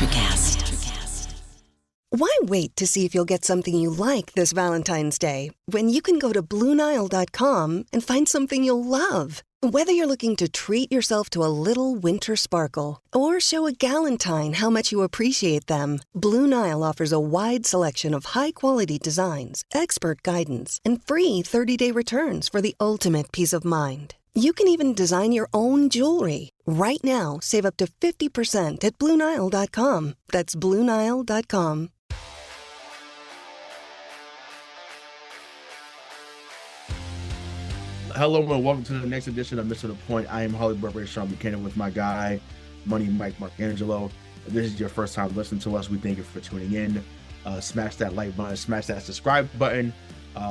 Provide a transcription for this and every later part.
Electrocast. Why wait to see if you'll get something you like this Valentine's Day when you can go to BlueNile.com and find something you'll love? Whether you're looking to treat yourself to a little winter sparkle or show a galentine how much you appreciate them, Blue Nile offers a wide selection of high-quality designs, expert guidance, and free 30-day returns for the ultimate peace of mind. You can even design your own jewelry. Right now, save up to 50% at BlueNile.com. That's BlueNile.com. Hello and welcome to the next edition of Mr. The Point. I am Rayhsawn Buchanan with my guy, Money Mike Marcangelo. If this is your first time listening to us, we thank you for tuning in. Smash that like button, smash that subscribe button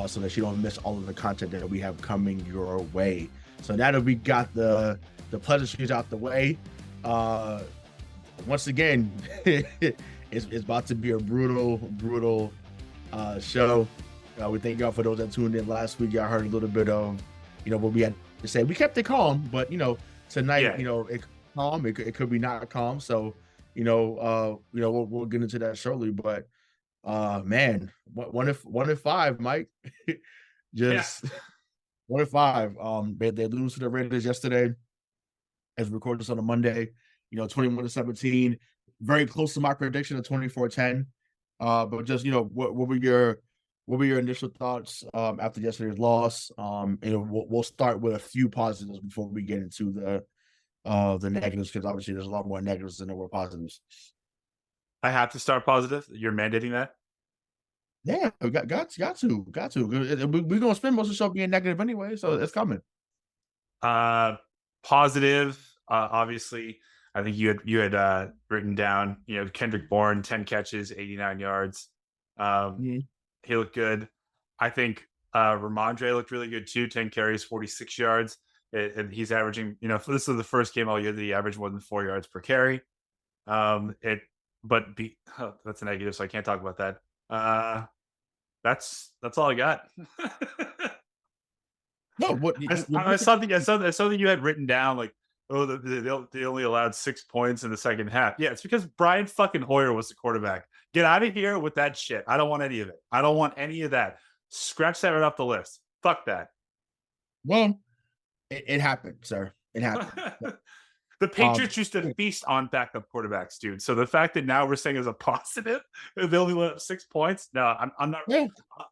so that you don't miss all of the content that we have coming your way. So now that we got the pleasantries out the way, once again, it's about to be a brutal show. We thank y'all for those that tuned in last week. Y'all heard a little bit of, what we had to say. We kept it calm, but tonight, it calm. It could be not calm. So, we'll get into that shortly. But man, one if five, Mike. Just 1-5. They lose to the Raiders yesterday, as we recorded this on a Monday. 21-17, very close to my prediction of 24-10. But just what were your initial thoughts after yesterday's loss? We'll start with a few positives before we get into the negatives, because obviously there's a lot more negatives than there were positives. I have to start positive. You're mandating that? Yeah, got to. We're gonna spend most of the show being negative anyway, so it's coming. Positive. Obviously, I think you had written down. Kendrick Bourne, 10 catches, 89 yards. He looked good. I think Ramondre looked really good too. 10 carries, 46 yards. And he's averaging. This is the first game all year that he averaged more than 4 yards per carry. That's a negative, so I can't talk about that. That's all I got. No, what I saw that you had written down like, they only allowed 6 points in the second half. Yeah, it's because Brian fucking Hoyer was the quarterback. Get out of here with that shit. I don't want any of it. I don't want any of that. Scratch that right off the list. Fuck that. Well, it happened, sir. It happened. The Patriots used to feast on backup quarterbacks, dude. So the fact that now we're saying as a positive, they only let up 6 points. No, I'm not. Yeah.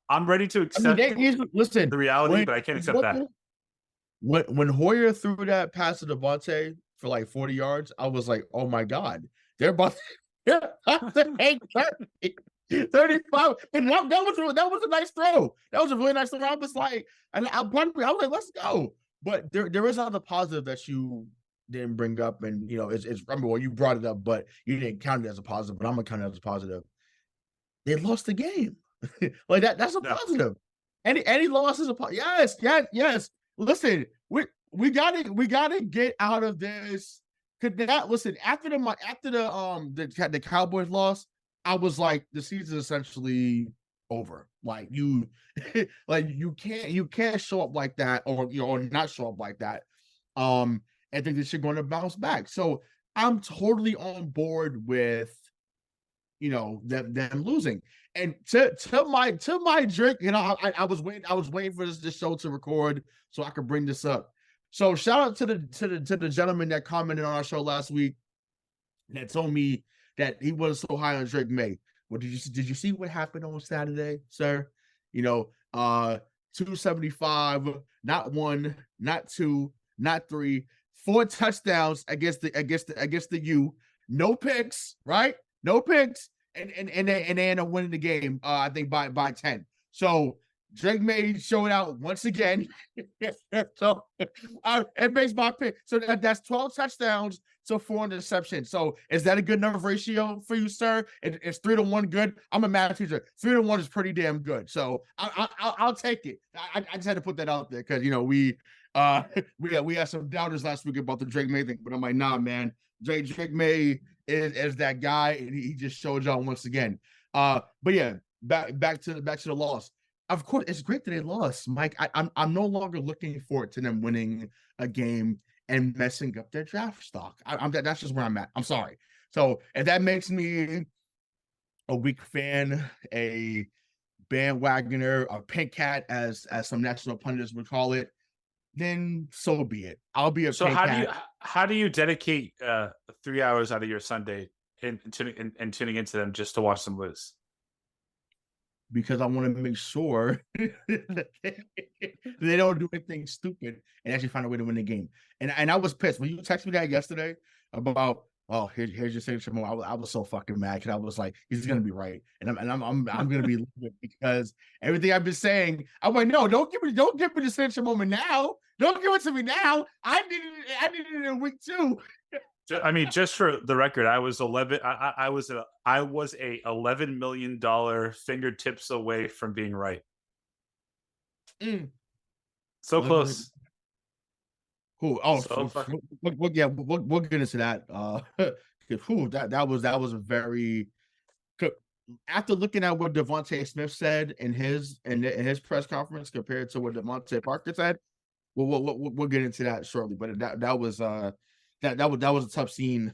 I'm ready to accept the reality, but I can't accept that. When Hoyer threw that pass to Devante for like 40 yards, I was like, oh my God, they're about to make 35. And that was a nice throw. That was a really nice throw. I was like, I was like, let's go. But there is another positive that you didn't bring up, and it's remember when you brought it up, but you didn't count it as a positive. But I'm gonna count it as a positive. They lost the game. Like that's a positive. Any loss is a positive. Yes. Listen, we gotta get out of this. Listen, after the Cowboys loss, I was like, the season is essentially over. Like you can't show up like that, or not show up like that. I think this is going to bounce back. So I'm totally on board with them losing. And to my drink, I was waiting for this show to record so I could bring this up. So shout out to the gentleman that commented on our show last week that told me that he was so high on Drake May. Well, did you see what happened on Saturday, sir? 275, not one, not two, not three, 4 touchdowns against the U. No picks, right? No picks. And they end up winning the game, I think by 10. So Drake May showed out once again. So it makes my pick. So that's 12 touchdowns to 4 interceptions. So is that a good number ratio for you, sir? It's 3-1 good. I'm a math teacher. 3-1 is pretty damn good. So I'll take it. I just had to put that out there because we had some doubters last week about the Drake May thing, but I'm like, nah, man. Drake May is that guy, and he just showed y'all once again. But yeah, back to the loss. Of course, it's great that they lost, Mike. I'm no longer looking forward to them winning a game and messing up their draft stock. That's just where I'm at. I'm sorry. So if that makes me a weak fan, a bandwagoner, a pink cat, as some national pundits would call it, then so be it. I'll be a So pink cat. how do you dedicate 3 hours out of your Sunday and tuning into them just to watch them lose? Because I want to make sure they don't do anything stupid and actually find a way to win the game. And I was pissed when you texted me that yesterday about, oh, here's your signature moment. I was so fucking mad because I was like, he's gonna be right, and I'm gonna be livid because everything I've been saying, I'm like, no, don't give me the signature moment now. Don't give it to me now. I needed it in week 2. I mean, just for the record, I was a $11 million fingertips away from being right. So close. Cool. Oh, so we'll get into that. That was a very, after looking at what Devontae Smith said in his press conference compared to what Devante Parker said, we'll get into that shortly. But that was a tough scene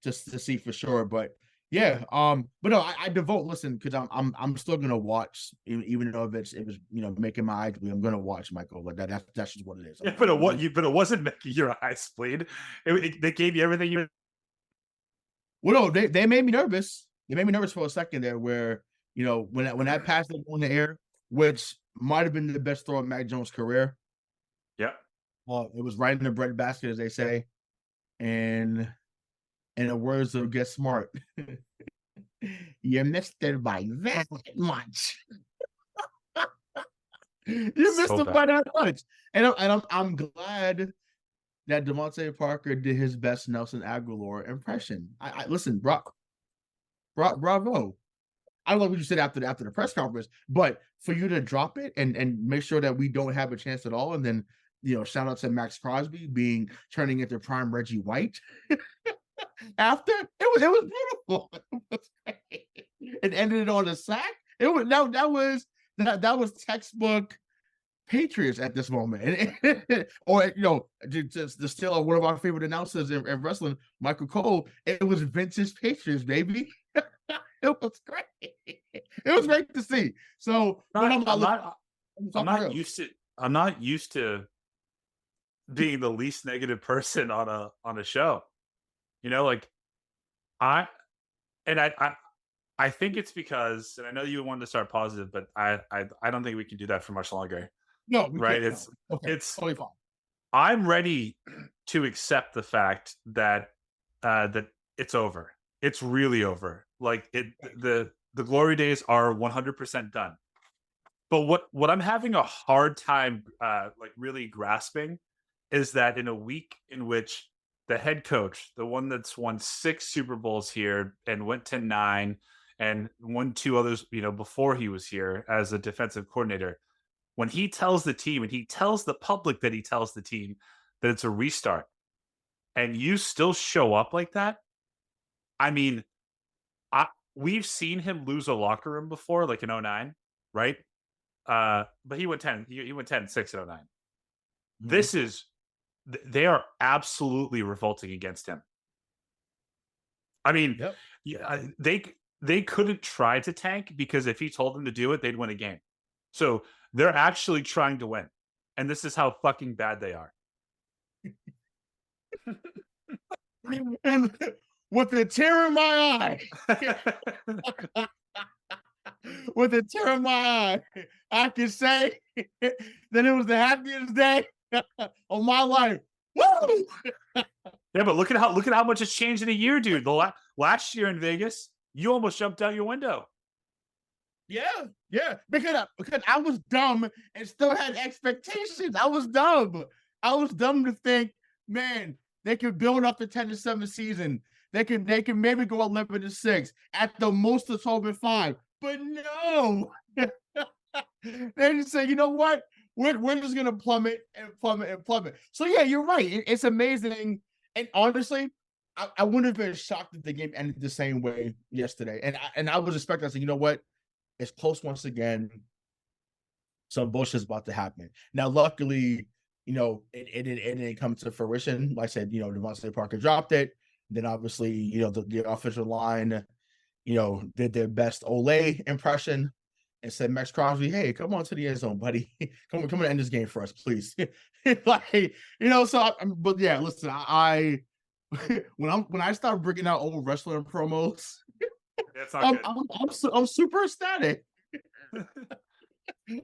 to see for sure. But yeah, but no, I devote listen because I'm still gonna watch even though if it was making my eyes bleed. I'm gonna watch, Michael. But that's just what it is. Yeah, but it wasn't making your eyes bleed. They gave you everything you. Well, no, they made me nervous. They made me nervous for a second there, where when that pass on the air, which might have been the best throw of Mac Jones' career. Yeah. Well, it was right in the breadbasket, as they say, and in the words of Get Smart, you missed it by that much. You missed it by that much, and I'm glad that Devante Parker did his best Nelson Aguilar impression. I listen, bravo. I don't know what you said after the press conference, but for you to drop it and make sure that we don't have a chance at all, and then shout out to Max Crosby turning into prime Reggie White. After it was beautiful. It was great. It ended on a sack. It was that was textbook Patriots at this moment. Or to steal one of our favorite announcers in wrestling, Michael Cole, it was vintage Patriots, baby. It was great. It was great to see. So I'm not used to being the least negative person on a show. I think it's because, and I know you wanted to start positive, but I don't think we can do that for much longer. No, right? It's totally fine. I'm ready to accept the fact that that it's over. It's really over. Like the glory days are 100% done. But what I'm having a hard time really grasping is that in a week in which the head coach, the one that's won 6 Super Bowls here and went to 9 and won 2 others, before he was here as a defensive coordinator, when he tells the team and he tells the public that he tells the team that it's a restart, and you still show up like that, I mean, we've seen him lose a locker room before, like in 09, right? But he went 10. He went 10-6 in 09. Mm-hmm. They are absolutely revolting against him. I mean, they couldn't try to tank because if he told them to do it, they'd win a game. So they're actually trying to win. And this is how fucking bad they are. And with a tear in my eye, with a tear in my eye, I can say that it was the happiest day of my life. Woo! Yeah, but look at how much it's changed in a year, dude. The last year in Vegas, you almost jumped out your window. Yeah, because I was dumb and still had expectations. I was dumb to think, man, they could build up the 10-7 season. They can maybe go 11-6 at the most of 12-5. But no, they just say, you know what? We're just gonna plummet and plummet and plummet. So yeah, you're right. It's amazing. And honestly, I wouldn't have been shocked if the game ended the same way yesterday. And I was expecting, I said, you know what? It's close once again. Some bullshit's about to happen. Now, luckily, it didn't come to fruition. Like I said, Devante Parker dropped it. Then obviously, the offensive line, did their best Olay impression and said, Max Crosby, hey, come on to the end zone, buddy. come on end this game for us, please. But yeah, listen, I when I start bringing out old wrestling promos, That's not good. I'm super ecstatic. It's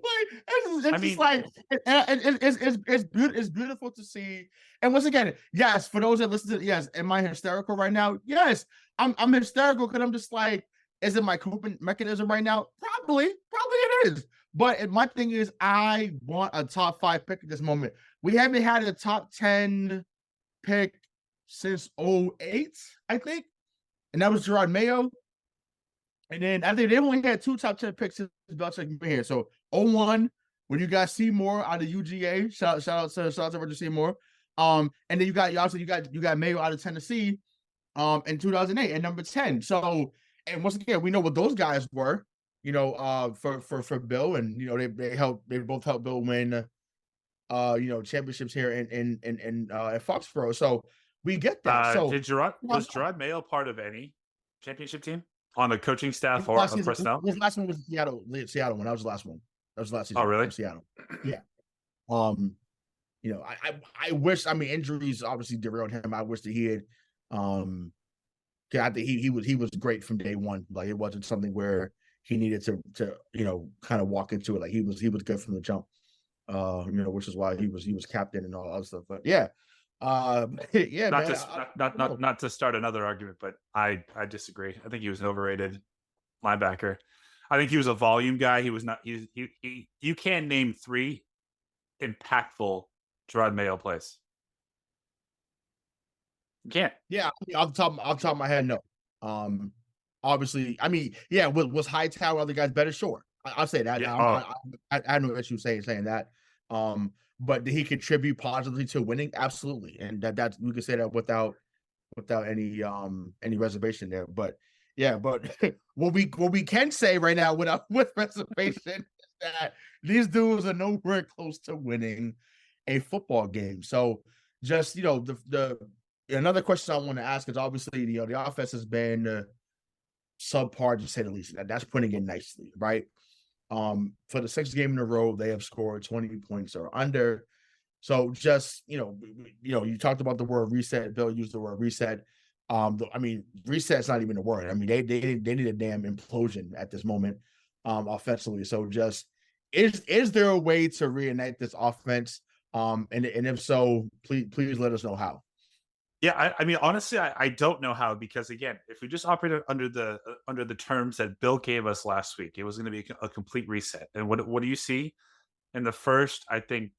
beautiful to see. And once again, yes, for those that listen to, yes, am I hysterical right now? Yes, I'm hysterical because I'm just like, is it my coping mechanism right now? Probably it is. But my thing is, I want a top 5 pick at this moment. We haven't had a top 10 pick since 08, I think, and that was Gerard Mayo. And then I think they only had 2 top 10 picks since Belichick been here. So 01, when you got Seymour out of UGA, shout out to Roger Seymour. And then you got Mayo out of Tennessee, in 2008 at number 10. So, and once again, we know what those guys were, for Bill, and they both helped Bill win, championships here in at Foxborough. So we get that. So was Gerard Mayo part of any championship team? On the coaching staff or on personnel? His last one was Seattle one. That was the last one. That was the last season. Oh, really? Seattle. Yeah. I wish. I mean, injuries obviously derailed him. I wish that he had. I think he was great from day one. Like, it wasn't something where he needed to kind of walk into it. Like, he was good from the jump. Which is why he was captain and all that other stuff. But yeah. Yeah, not to start another argument, but I disagree. I think he was an overrated linebacker. I think he was a volume guy. He was not. You can name 3 impactful Gerard Mayo plays. You can't. Yeah, off the top of my head, no. Obviously, I mean, yeah. Was Hightower other guys better? Sure, I'll say that. Yeah. I had no issue saying that. But did he contribute positively to winning? Absolutely, and that we can say that without any reservation there. But yeah, but what we can say right now with reservation is that these dudes are nowhere close to winning a football game. So just the another question I want to ask is, obviously the offense has been subpar, to say the least. That's putting it nicely, right? For the 6th game in a row, they have scored 20 points or under. So just, you talked about the word reset. Bill used the word reset. I mean, reset's not even a word. I mean, they need a damn implosion at this moment, offensively. So just, is there a way to reignite this offense? And if so, please let us know how. Yeah, I mean, honestly, I don't know how, because again, if we just operated under the terms that Bill gave us last week, it was going to be a complete reset. And what do you see in the first, I think,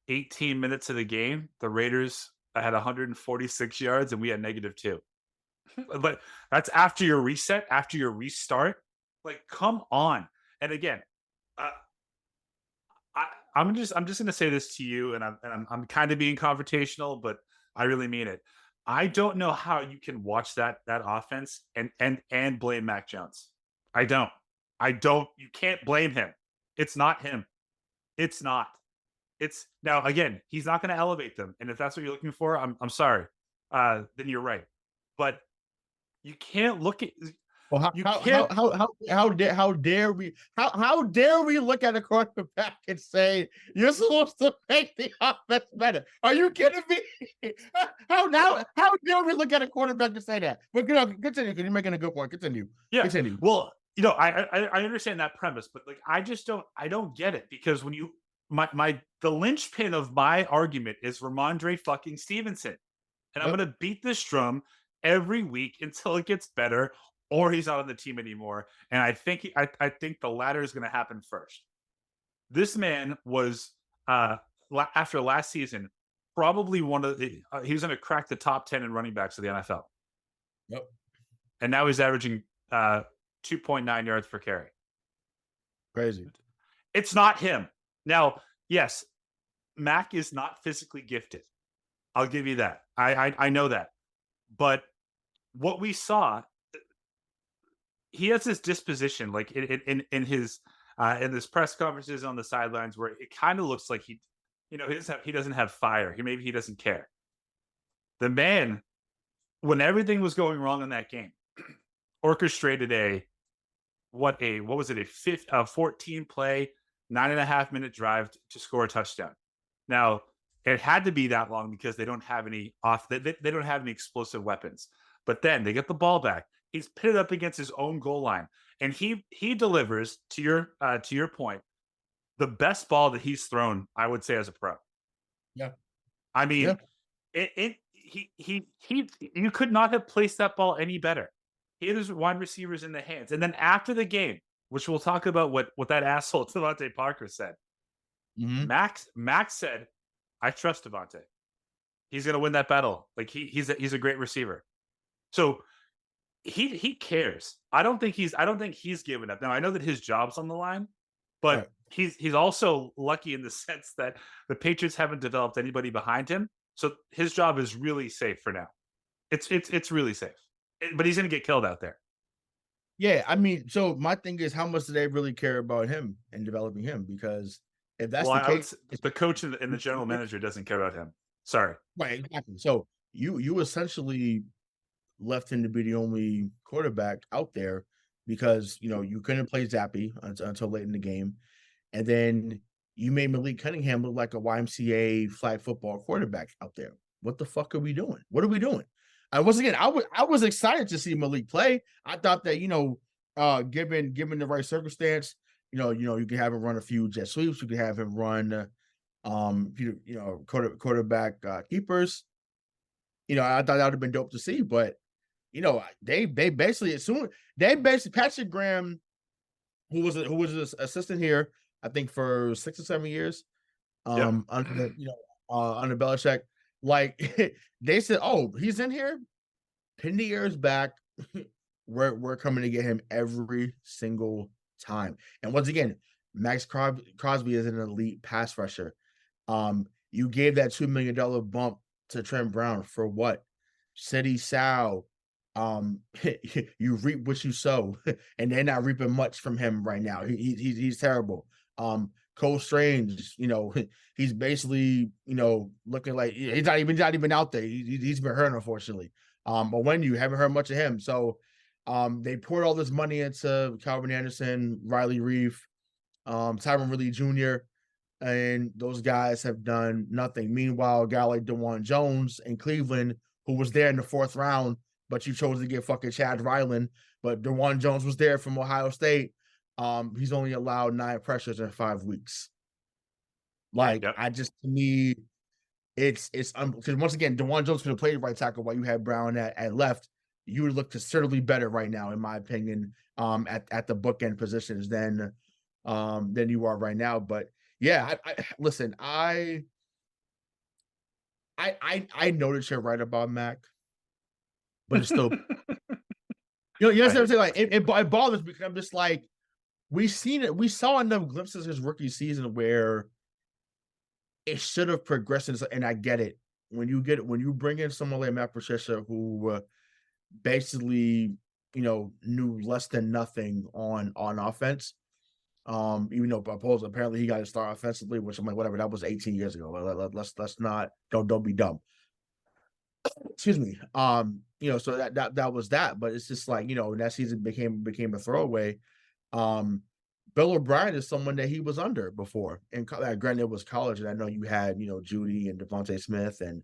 18 minutes of the game? The Raiders had 146 yards and we had -2. But that's after your reset, after your restart. Like, come on. And again, I'm just going to say this to you, and I'm kind of being confrontational, but I really mean it. I don't know how you can watch that offense and blame Mac Jones. I don't. You can't blame him. It's not him. It's not. It's now, again, he's not going to elevate them. And if that's what you're looking for, I'm sorry. Then you're right. But you can't look at. Well, how dare we look at a quarterback and say you're supposed to make the offense better? Are you kidding me? How dare we look at a quarterback and say that? But continue, because you're making a good point. Continue. Yeah. Continue. Well, I understand that premise, but like, I don't get it, because when you the linchpin of my argument is Ramondre fucking Stevenson, and I'm gonna beat this drum every week until it gets better, or he's not on the team anymore. And I think the latter is going to happen first. This man was, after last season, probably one of the, he was going to crack the top 10 in running backs of the NFL. Yep. And now he's averaging 2.9 yards per carry. Crazy. It's not him. Now, yes, Mac is not physically gifted. I'll give you that. I know that. But what we saw, he has this disposition, like in his in this press conferences on the sidelines, where it kind of looks like he doesn't have fire. He doesn't care. The man when everything was going wrong in that game, orchestrated what was it, a 14 play, 9.5 minute drive to score a touchdown. Now, it had to be that long because they don't have any they don't have any explosive weapons. But then they get the ball back. He's pitted up against his own goal line, and he delivers, to your point, the best ball that he's thrown, I would say, as a pro. Yeah. I mean, you could not have placed that ball any better. He had his wide receivers in the hands. And then after the game, which we'll talk about what that asshole Devante Parker said. Mm-hmm. Max said, I trust Devante. He's gonna win that battle. Like he's a great receiver. So he cares. I don't think he's given up. Now I know that his job's on the line, but he's also lucky in the sense that the Patriots haven't developed anybody behind him. So his job is really safe for now. It's really safe. But he's gonna get killed out there. Yeah, I mean, so my thing is, how much do they really care about him and developing him? Because if that's the case, the coach and the general manager doesn't care about him. Sorry. Right, exactly. So you essentially left him to be the only quarterback out there because you couldn't play Zappy until late in the game, and then you made Malik Cunningham look like a YMCA flag football quarterback out there. What the fuck are we doing? What are we doing? Once again, I was excited to see Malik play. I thought that given the right circumstance, you could have him run a few jet sweeps. You could have him run, quarterback keepers. I thought that would have been dope to see. But they basically Patrick Graham, who was his assistant here, I think for 6 or 7 years, under Belichick. Like they said, oh, he's in here. Pin the ears back. We're coming to get him every single time. And once again, Max Crosby is an elite pass rusher. You gave that $2 million bump to Trent Brown for what? City Sal. You reap what you sow, and they're not reaping much from him right now. He's terrible. Cole Strange, he's basically, looking like he's not even out there. He's been hurt, unfortunately. But when you haven't heard much of him, so they poured all this money into Calvin Anderson, Riley Reef, Tyron Ridley Jr., and those guys have done nothing. Meanwhile, a guy like DeJuan Jones in Cleveland, who was there in the 4th round, but you chose to get fucking Chad Ryland. But DeJuan Jones was there from Ohio State. He's only allowed 9 pressures in 5 weeks. Like, to me, it's because once again, DeJuan Jones could have played right tackle while you had Brown at left. You would look considerably better right now, in my opinion, at the bookend positions than you are right now. But yeah, listen, I know that you're right about Mac, but it's still, you know what I'm saying? Like it bothers me because I'm just like, we saw enough glimpses his rookie season where it should have progressed. And I get it. When you bring in someone like Matt Patricia, who basically, knew less than nothing on offense, even though apparently he got to start offensively, which I'm like, whatever, that was 18 years ago. Let's not, don't be dumb. Excuse me. So that was that, but it's just like, that season became a throwaway. Bill O'Brien is someone that he was under before, and granted it was college, and I know you had Judy and Devontae Smith, and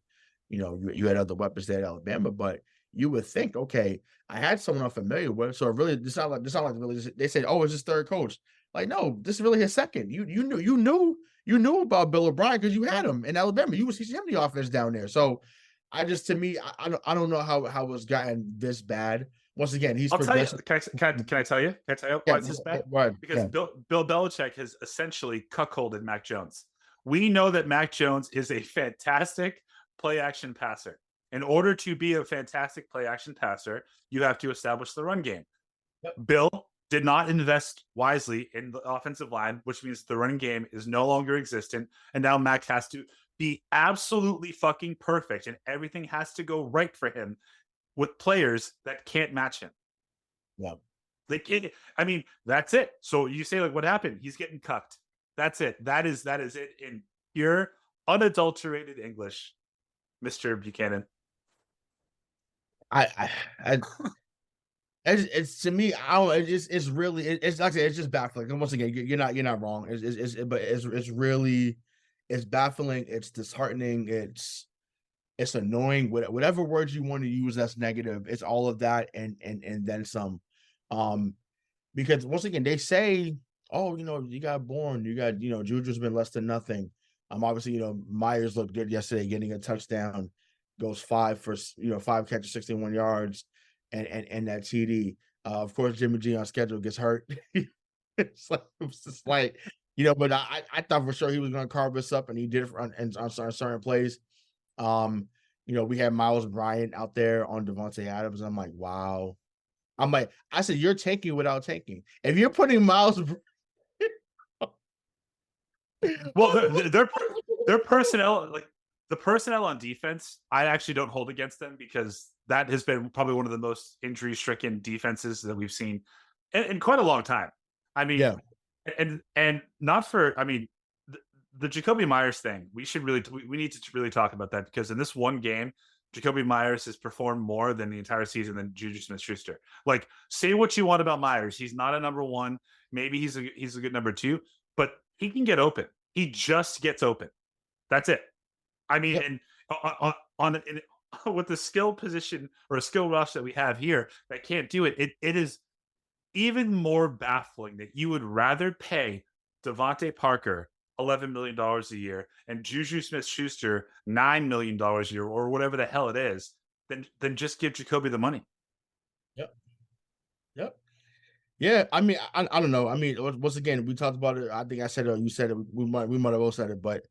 you had other weapons there at Alabama, but you would think, okay, I had someone I'm familiar with, so really it's not like really. They said, oh, it's his 3rd coach. Like, no, this is really his 2nd. You knew about Bill O'Brien because you had him in Alabama. You was teaching him the offense down there. So I don't know how it's gotten this bad. Once again, he's progressing. Can I tell you why it's this bad? Right. Because Bill Belichick has essentially cuckolded Mac Jones. We know that Mac Jones is a fantastic play action passer. In order to be a fantastic play action passer, you have to establish the run game. Yep. Bill did not invest wisely in the offensive line, which means the running game is no longer existent. And now Mac has to be absolutely fucking perfect, and everything has to go right for him with players that can't match him. Yeah. I mean, that's it. So you say, like, what happened? He's getting cucked. That's it. That is it in pure, unadulterated English, Mr. Buchanan. I it's to me, I don't. It's really it's like I said, it's just baffling. And once again, you're not wrong. But it's really it's baffling. It's disheartening. It's annoying. Whatever words you want to use that's negative, it's all of that and then some. Because once again, they say, oh, you got Bourne, you got Juju's been less than nothing. Obviously, Myers looked good yesterday, getting a touchdown, goes 5 catches, 61 yards, and that TD. Of course, Jimmy G on schedule gets hurt. It's just like, but I thought for sure he was going to carve us up, and he did it on certain plays. We had Miles Bryant out there on Devante Adams. I'm like, wow. I said, you're tanking without tanking. If you're putting Miles, well, their personnel, like the personnel on defense, I actually don't hold against them because that has been probably one of the most injury-stricken defenses that we've seen in quite a long time. I mean, yeah, and not for, I mean, the Jacoby Myers thing, we need to really talk about that because in this one game, Jacoby Myers has performed more than the entire season than Juju Smith-Schuster. Like, say what you want about Myers. He's not a number one. Maybe he's a good number two, but he can get open. He just gets open. That's it. I mean, yep. And with the skill position or a skill rush that we have here that can't do it, it is even more baffling that you would rather pay Devante Parker $11 million a year and Juju Smith-Schuster $9 million a year or whatever the hell it is, then just give Jacoby the money. Yep. Yeah, I mean, I don't know. I mean, once again, we talked about it. I think I said it. You said it. We might have both said it, but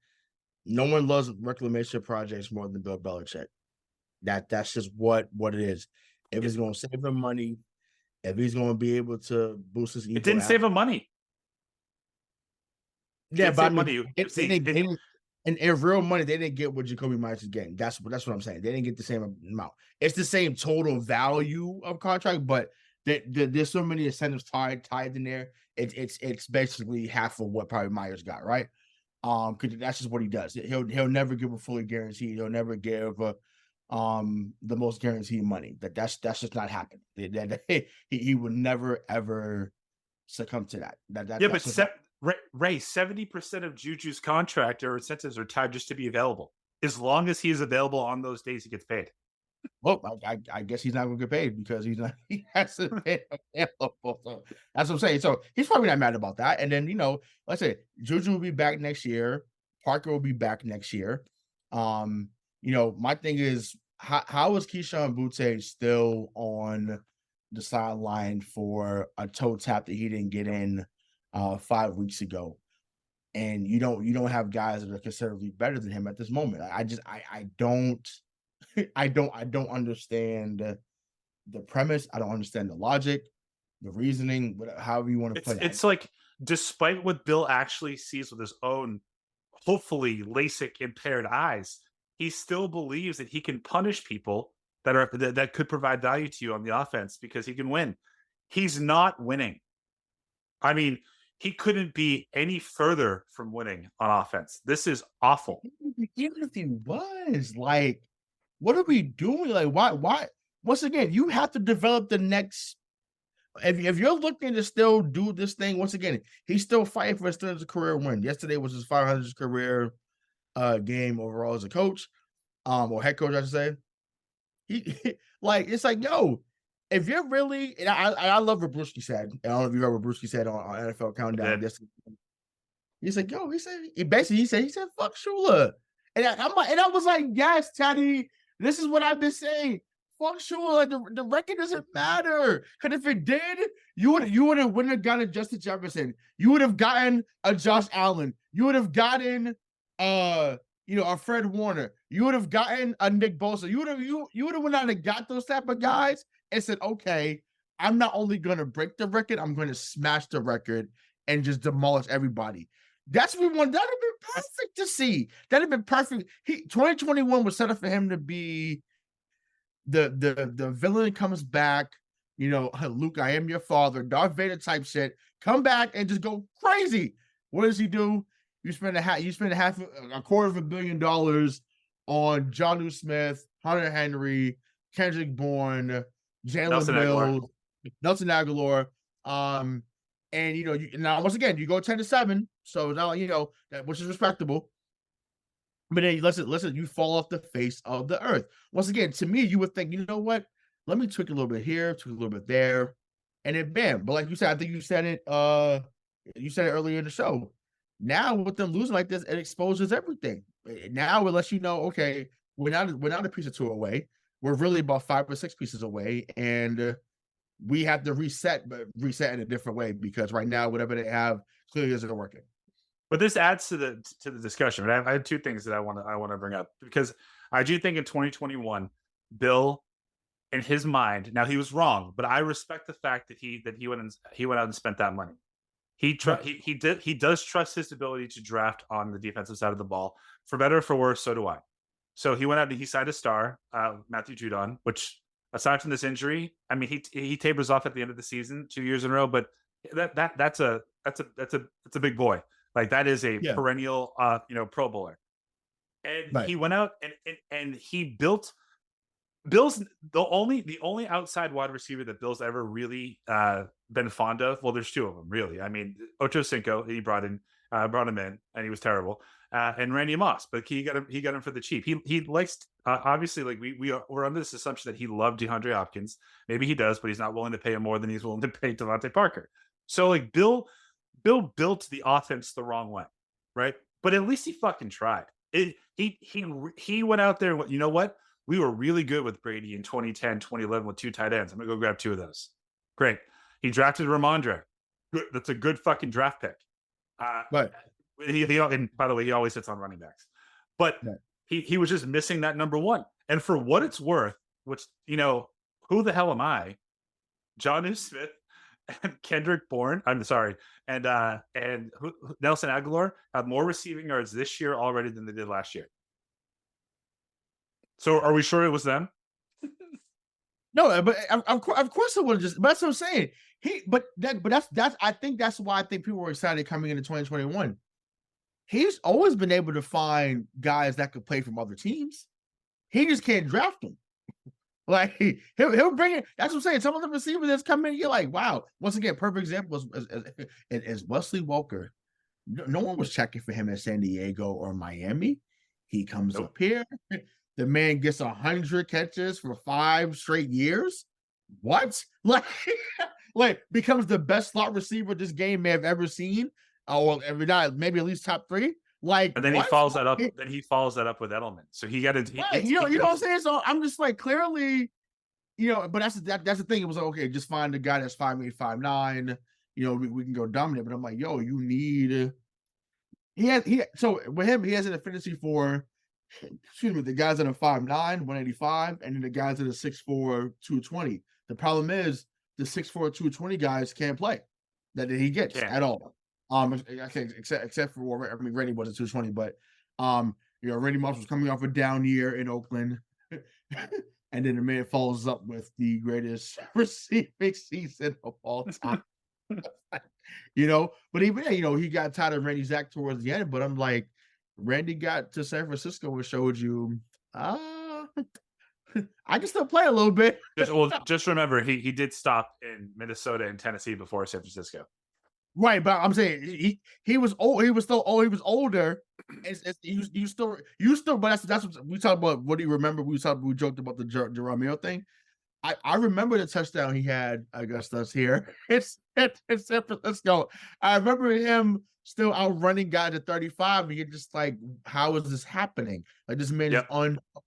no one loves reclamation projects more than Bill Belichick. That's just what it is. If he's going to save him money, if he's going to be able to boost his ego, it didn't save him money. Yeah, but I mean, in real money, they didn't get what Jacoby Myers is getting. That's what I'm saying. They didn't get the same amount. It's the same total value of contract, but there's so many incentives tied in there. It's basically half of what probably Myers got, right? Because that's just what he does. He'll never give a fully guaranteed. He'll never give the most guaranteed money. That's just not happening. He would never ever succumb to that. Yeah, but Ray, 70% of Juju's contract or incentives are tied just to be available. As long as he is available on those days, he gets paid. Well, I guess he's not going to get paid because he has to pay available. So that's what I'm saying. So he's probably not mad about that. And then, like I said, Juju will be back next year. Parker will be back next year. My thing is, how is Keyshawn Butte still on the sideline for a toe tap that he didn't get in 5 weeks ago? And you don't have guys that are considerably better than him at this moment. I don't understand the premise. I don't understand the logic, the reasoning, however you want to put it. It's like, despite what Bill actually sees with his own, hopefully LASIK impaired eyes, he still believes that he can punish people that could provide value to you on the offense because he can win. He's not winning. I mean, he couldn't be any further from winning on offense. This is awful. Even if he was, like, what are we doing? Like, why? Once again, you have to develop the next. If you're looking to still do this thing, once again, he's still fighting for his career win. Yesterday was his 500th career game overall as a coach, or head coach, I should say. He it's like, yo, if you're really, and I love what Brewski said. I don't know if you heard what Brewski said on NFL Countdown. He's like, yo, he said, fuck Shula. And I was like, yes, Teddy, this is what I've been saying. Fuck Shula. The record doesn't matter. Because if it did, you wouldn't have gotten Justin Jefferson. You would have gotten a Josh Allen. You would have gotten a Fred Warner. You would have gotten a Nick Bosa. You would have went out and got those type of guys and said, okay, I'm not only going to break the record, I'm going to smash the record and just demolish everybody. That's what we want. That would have been perfect to see. That would have been perfect. 2021 was set up for him to be the villain comes back, Luke, I am your father, Darth Vader type shit. Come back and just go crazy. What does he do? You spend a $250 million on Jonnu Smith, Hunter Henry, Kendrick Bourne, Jalen Nelson Aguilar. Mills, Nelson Aguilar. And now once again, you go 10-7, so now which is respectable. But then listen, you fall off the face of the earth. Once again, to me, you would think, you know what? Let me tweak a little bit here, tweak a little bit there, and then bam. But like you said, I think you said it earlier in the show. Now with them losing like this, it exposes everything. Now it lets you know, okay, we're not a piece or two away. We're really about 5 or 6 pieces away, and we have to reset in a different way, because right now whatever they have clearly isn't working. But this adds to the discussion. But I have 2 things that I want to bring up, because I do think in 2021, Bill, in his mind, now he was wrong, but I respect the fact that he went out and spent that money. He does trust his ability to draft on the defensive side of the ball, for better or for worse. So do I. So he went out and he signed a star, Matthew Judon, which aside from this injury, I mean, he tapers off at the end of the season 2 years in a row, but that's a big boy. Like, that is a perennial, Pro Bowler. And he went out and he built Bill's the only outside wide receiver that Bill's ever really been fond of. Well, there's 2 of them, really. I mean, Ocho Cinco, he brought him in, and he was terrible. And Randy Moss, but he got him for the cheap. He likes, obviously, like we're under this assumption that he loved DeAndre Hopkins. Maybe he does, but he's not willing to pay him more than he's willing to pay Devante Parker. So like Bill built the offense the wrong way, right? But at least he fucking tried. He went out there and, you know what? We were really good with Brady in 2010, 2011 with 2 tight ends. I'm going to go grab 2 of those. Great. He drafted Ramondre. Good. That's a good fucking draft pick. Right. And by the way, he always hits on running backs. But he was just missing that number 1. And for what it's worth, which, who the hell am I? Jonnu Smith and Kendrick Bourne, I'm sorry, and Nelson Aguilar have more receiving yards this year already than they did last year. So are we sure it was them? No, but of course it would just. But that's what I'm saying. That's I think that's why I think people were excited coming into 2021. He's always been able to find guys that could play from other teams. He just can't draft them. Like he'll bring it. That's what I'm saying. Some of the receivers that's coming in, you're like, wow. Once again, perfect example is Wesley Walker. No one was checking for him at San Diego or Miami. He comes up here. The man gets 100 catches for 5 straight years. What? Like becomes the best slot receiver this game may have ever seen. Or maybe at least top 3. Like, and then he follows that up. Then he follows that up with Edelman. So he got to, you know what I'm saying. So I'm just like, clearly, but that's the thing. It was like, okay, just find a guy that's 5'8", 5'9". We can go dominant. But I'm like, yo, you need. So with him, he has an affinity for. Excuse me, the guys that are 5'9", 185, and then the guys that are 6'4", 220. The problem is the 6'4", 220 guys can't play that he gets at all. Except for Randy wasn't 220, but Randy Moss was coming off a down year in Oakland, and then the man follows up with the greatest receiving season of all time. But even he got tired of Randy Zach towards the end. But I'm like, Randy got to San Francisco and showed you, I can still play a little bit. Just remember, he did stop in Minnesota and Tennessee before San Francisco. Right, but I'm saying he was old. He was still old. He was older. You still. But that's what we talked about. What do you remember? We joked about the Jerome thing. I remember the touchdown he had against us here. It's San Francisco. I remember him still outrunning guys at 35, and you're just like, how is this happening? Like, this man is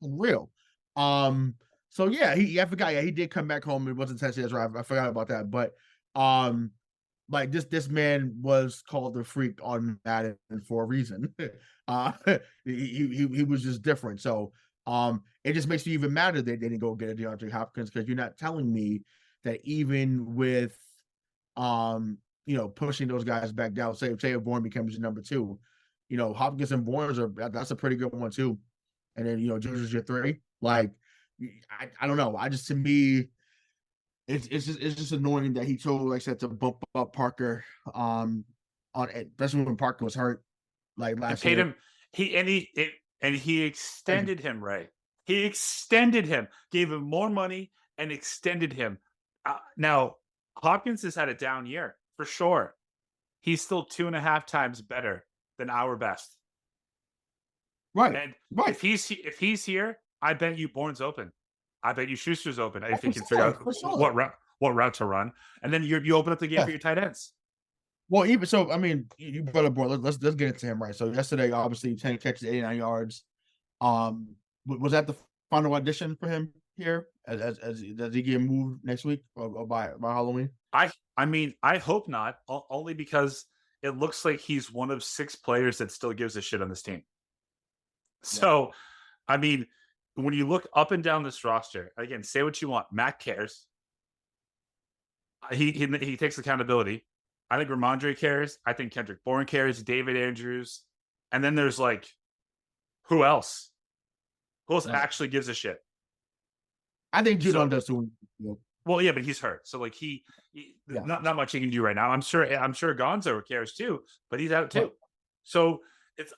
unreal. So yeah, I forgot. Yeah, he did come back home. It wasn't Texas, right? I forgot about that. But like this man was called the freak on Madden for a reason. He was just different. So it just makes me even madder that they didn't go get a DeAndre Hopkins, because you're not telling me that even with pushing those guys back down, say if Bourne becomes your number 2, Hopkins and Bourne's that's a pretty good one too. And then Juju's your 3. Like I don't know. To me, it's just annoying that he told, like I said, to bump up Parker especially when Parker was hurt like last year. Paid him. He extended him, right? He extended him, gave him more money, and extended him. Now, Hopkins has had a down year for sure. He's still 2.5 times better than our best. Right. And Right. if he's here, I bet you Bourne's open. I bet you Schuster's open if he can For figure sure, out for sure. what route to run, and then you open up the game for your tight ends. Well, even so, I mean, you brought up Bourne. Let's get into him, right? So yesterday, obviously, 10 catches, 89 yards. Was that the final audition for him here? As does he get moved next week or by Halloween? I mean, I hope not. Only because it looks like he's one of 6 players that still gives a shit on this team. So, I mean, when you look up and down this roster, again, say what you want. Matt cares. He takes accountability. I think Ramondre cares. I think Kendrick Bourne cares. David Andrews, and then there's like, who else? Who else actually gives a shit? I think Judon does too. Well, yeah, but he's hurt, so like not much he can do right now. I'm sure Gonzo cares too, but he's out too. Right. So it's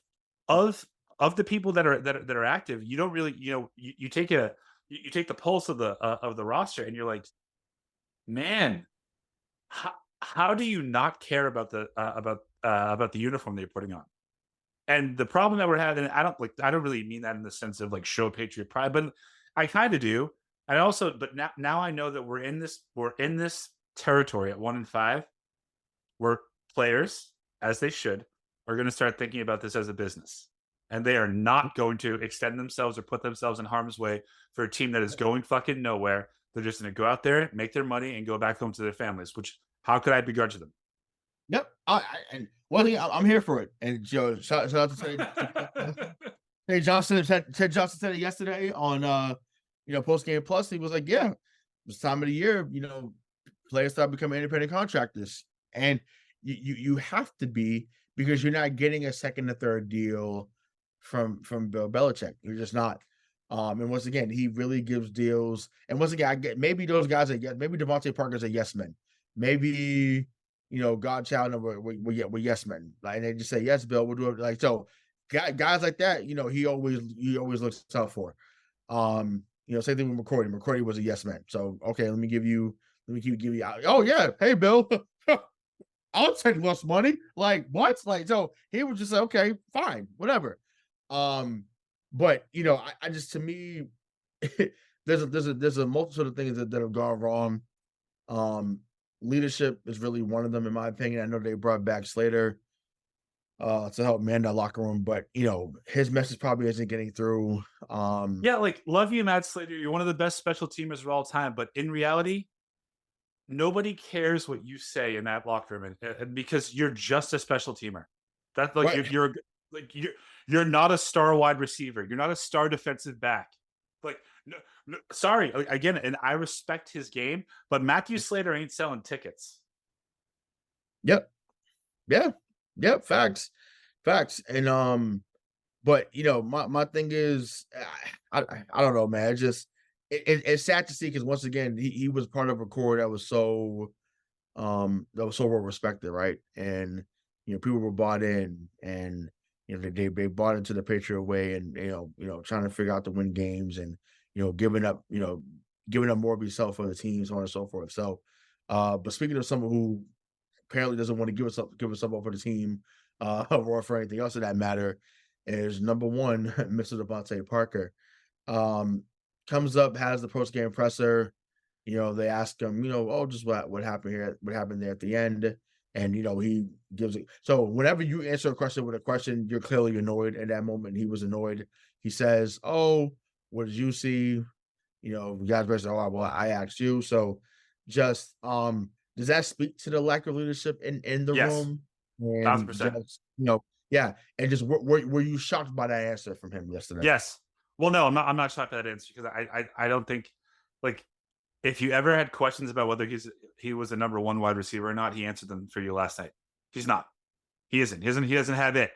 of the people that are active. You don't really, you take the pulse of the roster, and you're like, man, how do you not care about the uniform that you're putting on? And the problem that we're having, I don't really mean that in the sense of like show patriot pride, but I kind of do. And also, but now I know that we're in this territory at 1-5, where players, as they should, are going to start thinking about this as a business, and they are not going to extend themselves or put themselves in harm's way for a team that is going fucking nowhere. They're just going to go out there, make their money, and go back home to their families. Which, how could I begrudge them? Yep. And one thing, I'm here for it. And Joe, shout out to Ted Johnson. Ted Johnson said it yesterday on postgame plus. He was like, yeah, this time of the year, players start becoming independent contractors, and you have to be, because you're not getting a second or third deal from Bill Belichick. You're just not. And once again, he really gives deals. And once again, I get maybe those guys maybe Devante Parker's a yes man. Maybe Godchild we're yes men. Like, and they just say, yes, Bill, we'll do it. Like, so guys like that, he always looks out for. Same thing with McCourty. McCourty was a yes man. So okay, let me give you. Oh yeah, hey Bill, I'll take less money. Like what? Like, so he was just like, okay, fine, whatever. But I just, to me, there's a multitude of things that have gone wrong. Leadership is really one of them, in my opinion. I know they brought back Slater to help man that locker room, but his message probably isn't getting through. Yeah, like, love you, Matt Slater. You're one of the best special teamers of all time, but in reality, nobody cares what you say in that locker room, and because you're just a special teamer. That's like, Right. you're not a star wide receiver. You're not a star defensive back. Like, no, sorry, again, and I respect his game, but Matthew Slater ain't selling tickets. Yep. Yeah. Yep. Facts. And but my thing is, I don't know, man. It's just it's sad to see, because once again, he was part of a core that was so well respected, right? And people were bought in, and they bought into the Patriot way, and trying to figure out to win games, and giving up more of yourself for the team, so on and so forth. So but speaking of someone who apparently doesn't want to give himself up for the team, or for anything else of that matter, is number one, Mr. Devante Parker. Comes up, has the post-game presser. They ask him, just what happened here, what happened there at the end. And, he gives it. So whenever you answer a question with a question, you're clearly annoyed. In that moment, he was annoyed. He says, oh, what did you see? You guys basically, oh, well, I asked you. So just, does that speak to the lack of leadership in the room? And 1,000%. just, yeah. And just, were you shocked by that answer from him yesterday? Yes. Well, no, I'm not shocked by that answer, because I don't think, like, if you ever had questions about whether he was a number one wide receiver or not, he answered them for you last night. He's not. He isn't. He doesn't have it.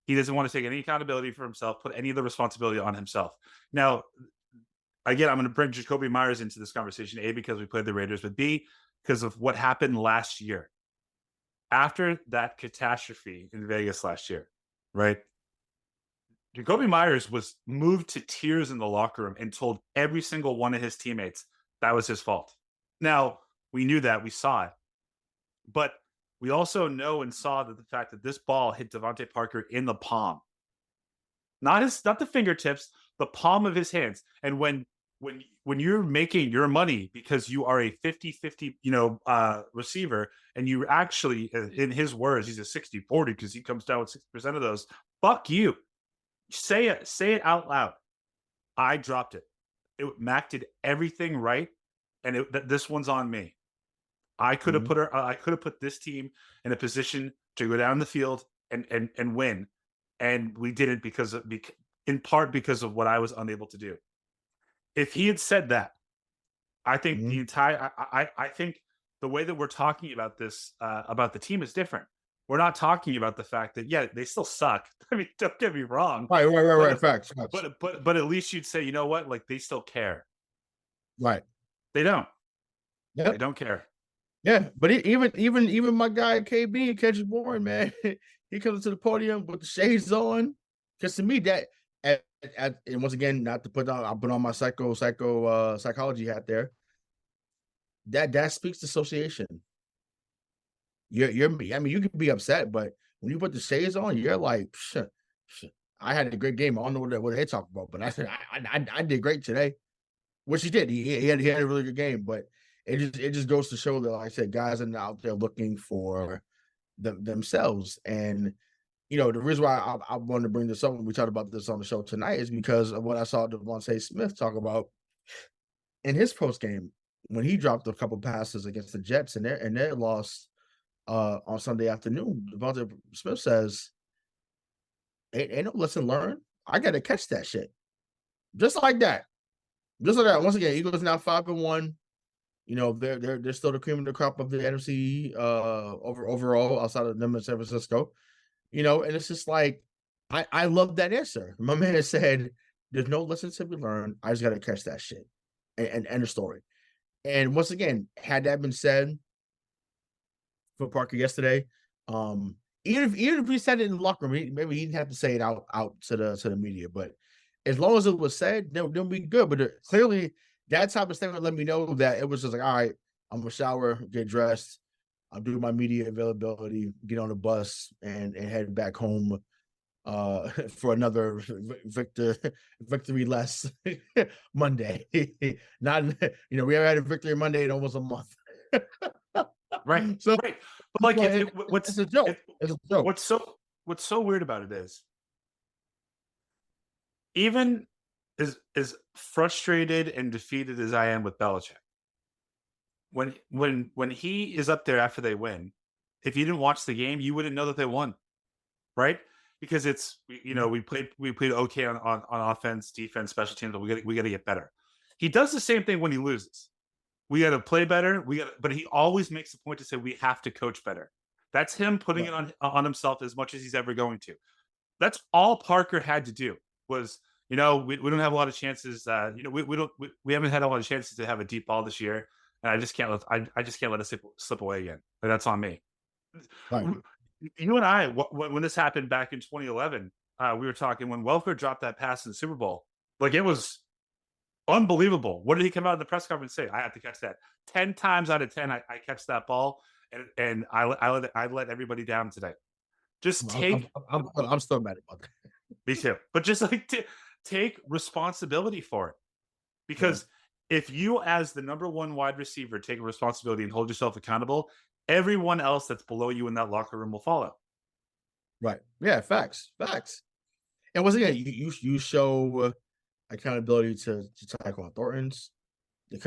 He doesn't want to take any accountability for himself, put any of the responsibility on himself. Now, again, I'm going to bring Jacoby Myers into this conversation, A, because we played the Raiders, but B, because of what happened last year. After that catastrophe in Vegas last year, right? Jacoby Myers was moved to tears in the locker room and told every single one of his teammates that was his fault. Now, we knew that, we saw it, but we also know and saw that the fact that this ball hit Devante Parker in the palm, not the fingertips, the palm of his hands. And when you're making your money because you are a 50-50, receiver, and you actually, in his words, he's a 60-40 because he comes down with 60% of those. Fuck you. Say it out loud. I dropped it. Mac did everything right, and this one's on me. I could have put this team in a position to go down the field and win, and we didn't in part because of what I was unable to do. If he had said that, I think I think the way that we're talking about this about the team is different. We're not talking about the fact that they still suck. I mean, don't get me wrong. Right. Facts. But at least you'd say, you know what? Like, they still care. Right. They don't. Yep. They don't care. Yeah, but even my guy KB, Kendrick Bourne, man, he comes to the podium with the shades on. Because to me, that and once again, not to put on, I put on my psychology hat there. That speaks to association. You're me. I mean, you can be upset, but when you put the shades on, you're like, I had a great game. I don't know what they talk about, but I did great today, which he did. He had a really good game, but it just goes to show that, like I said, guys are out there looking for themselves. And the reason why I wanted to bring this up when we talked about this on the show tonight is because of what I saw Devontae Smith talk about in his post game when he dropped a couple passes against the Jets and their loss on Sunday afternoon. Devontae Smith says, "Ain't no lesson learned. I got to catch that shit, just like that." Once again, Eagles now 5-1. They're still the cream of the crop of the NFC overall outside of them in San Francisco. And it's just like, I love that answer. My man said, "There's no lessons to be learned. I just got to catch that shit," and end of story. And once again, had that been said for Parker yesterday, even if he said it in the locker room, maybe he didn't have to say it out to the media. But as long as it was said, then we good. But clearly, that type of statement let me know that it was just like, all right, I'm gonna shower, get dressed, I'll do my media availability, get on the bus, and head back home for another victory less Monday. Not we haven't had a victory Monday in almost a month. Right. So, right. But like, it's a joke. It's a joke. What's so weird about it is, even as frustrated and defeated as I am with Belichick, when he is up there after they win, if you didn't watch the game, you wouldn't know that they won, right? Because it's we played okay on offense, defense, special teams, but we got to get better. He does the same thing when he loses. We got to play better. But he always makes the point to say we have to coach better. That's him putting it on himself as much as he's ever going to. That's all Parker had to do was, we don't have a lot of chances. We haven't had a lot of chances to have a deep ball this year, and I just can't let it slip away again. But that's on me. Right. You and I, when this happened back in 2011, we were talking when Welker dropped that pass in the Super Bowl. Like, it was unbelievable. What did he come out in the press conference and say? I have to catch that. 10 times out of 10, I catch that ball, and I let everybody down today. Just take. I'm still mad about that. Me too. But just like take responsibility for it, because if you, as the number one wide receiver, take responsibility and hold yourself accountable, everyone else that's below you in that locker room will follow. Right. Yeah. Facts. And once again, you show accountability to Tyquan Thornton's, the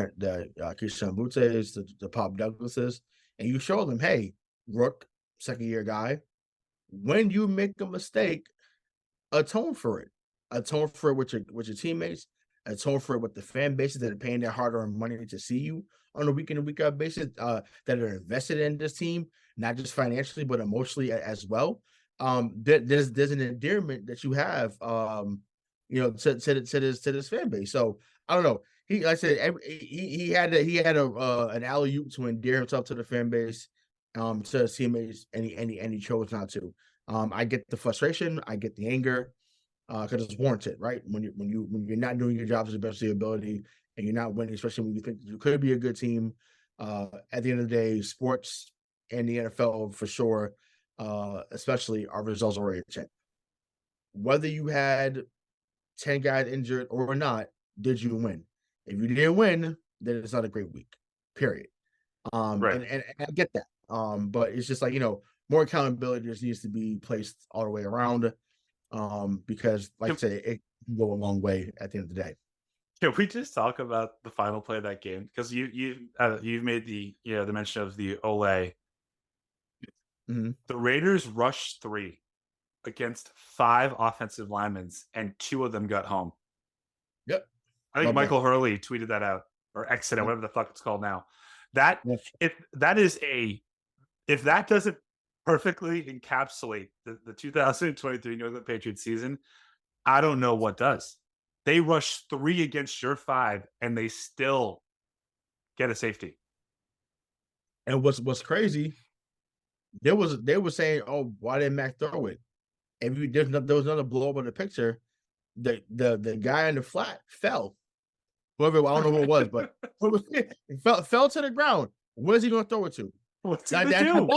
Christian Bouttes, the Pop Douglases, and you show them, hey, Rook, second year guy, when you make a mistake, atone for it. Atone for it with your teammates. Atone for it with the fan bases that are paying their hard-earned money to see you on a week in and week out basis, that are invested in this team, not just financially but emotionally as well. There's an endearment that you have, to this fan base. So I don't know. Like I said, he had an alley-oop to endear himself to the fan base, to his teammates, and he chose not to. I get the frustration, I get the anger, because it's warranted, right? When you're not doing your job to the best of your ability and you're not winning, especially when you think you could be a good team. At the end of the day, sports and the NFL for sure, especially are results oriented. Whether you had 10 guys injured or not, did you win? If you didn't win, then it's not a great week. Period. Right. And I get that. But it's just like, more accountability just needs to be placed all the way around. Because like I said, it can go a long way at the end of the day. Can we just talk about the final play of that game? Because you've made the the mention of the Ole. Mm-hmm. The Raiders rushed 3 against 5 offensive linemen, and 2 of them got home. Yep. I think Michael Hurley tweeted that out, or exited, whatever the fuck it's called now. That if that doesn't perfectly encapsulate the 2023 New England Patriots season, I don't know what does. They rushed 3 against your 5, and they still get a safety. And what's crazy, they were saying, "Oh, why didn't Mac throw it?" And there was another blow up in the picture. The guy in the flat fell. Whoever, I don't know who it was, but fell to the ground. Where's he going to throw it to? What's he going to do?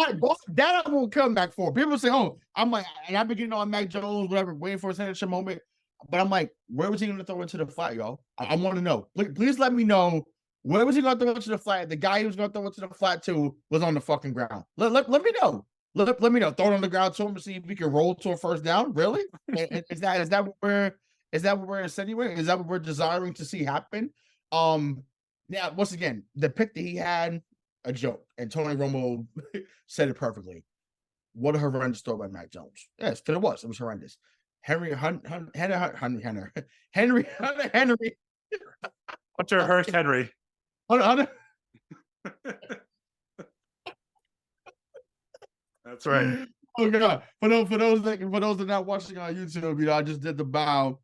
That I won't come back for. People say, "Oh, I'm like," and I've been getting on Mac Jones, whatever, waiting for a signature moment. But I'm like, where was he going to throw it to the flat, y'all? I want to know. Please let me know. Where was he going to throw it to the flat? The guy he was going to throw it to the flat to was on the fucking ground. Let me know. Let me know. Throw it on the ground to him to see if we can roll to a first down. Really? Is that what we're insinuating? Is that what we're desiring to see happen? Now, once again, the pick that he had, a joke, and Tony Romo said it perfectly. What a horrendous throw by Mac Jones. Yes, because it was horrendous. Henry. Hunter Hurst Henry. That's right. Oh god! For those that are not watching on YouTube, I just did the bow.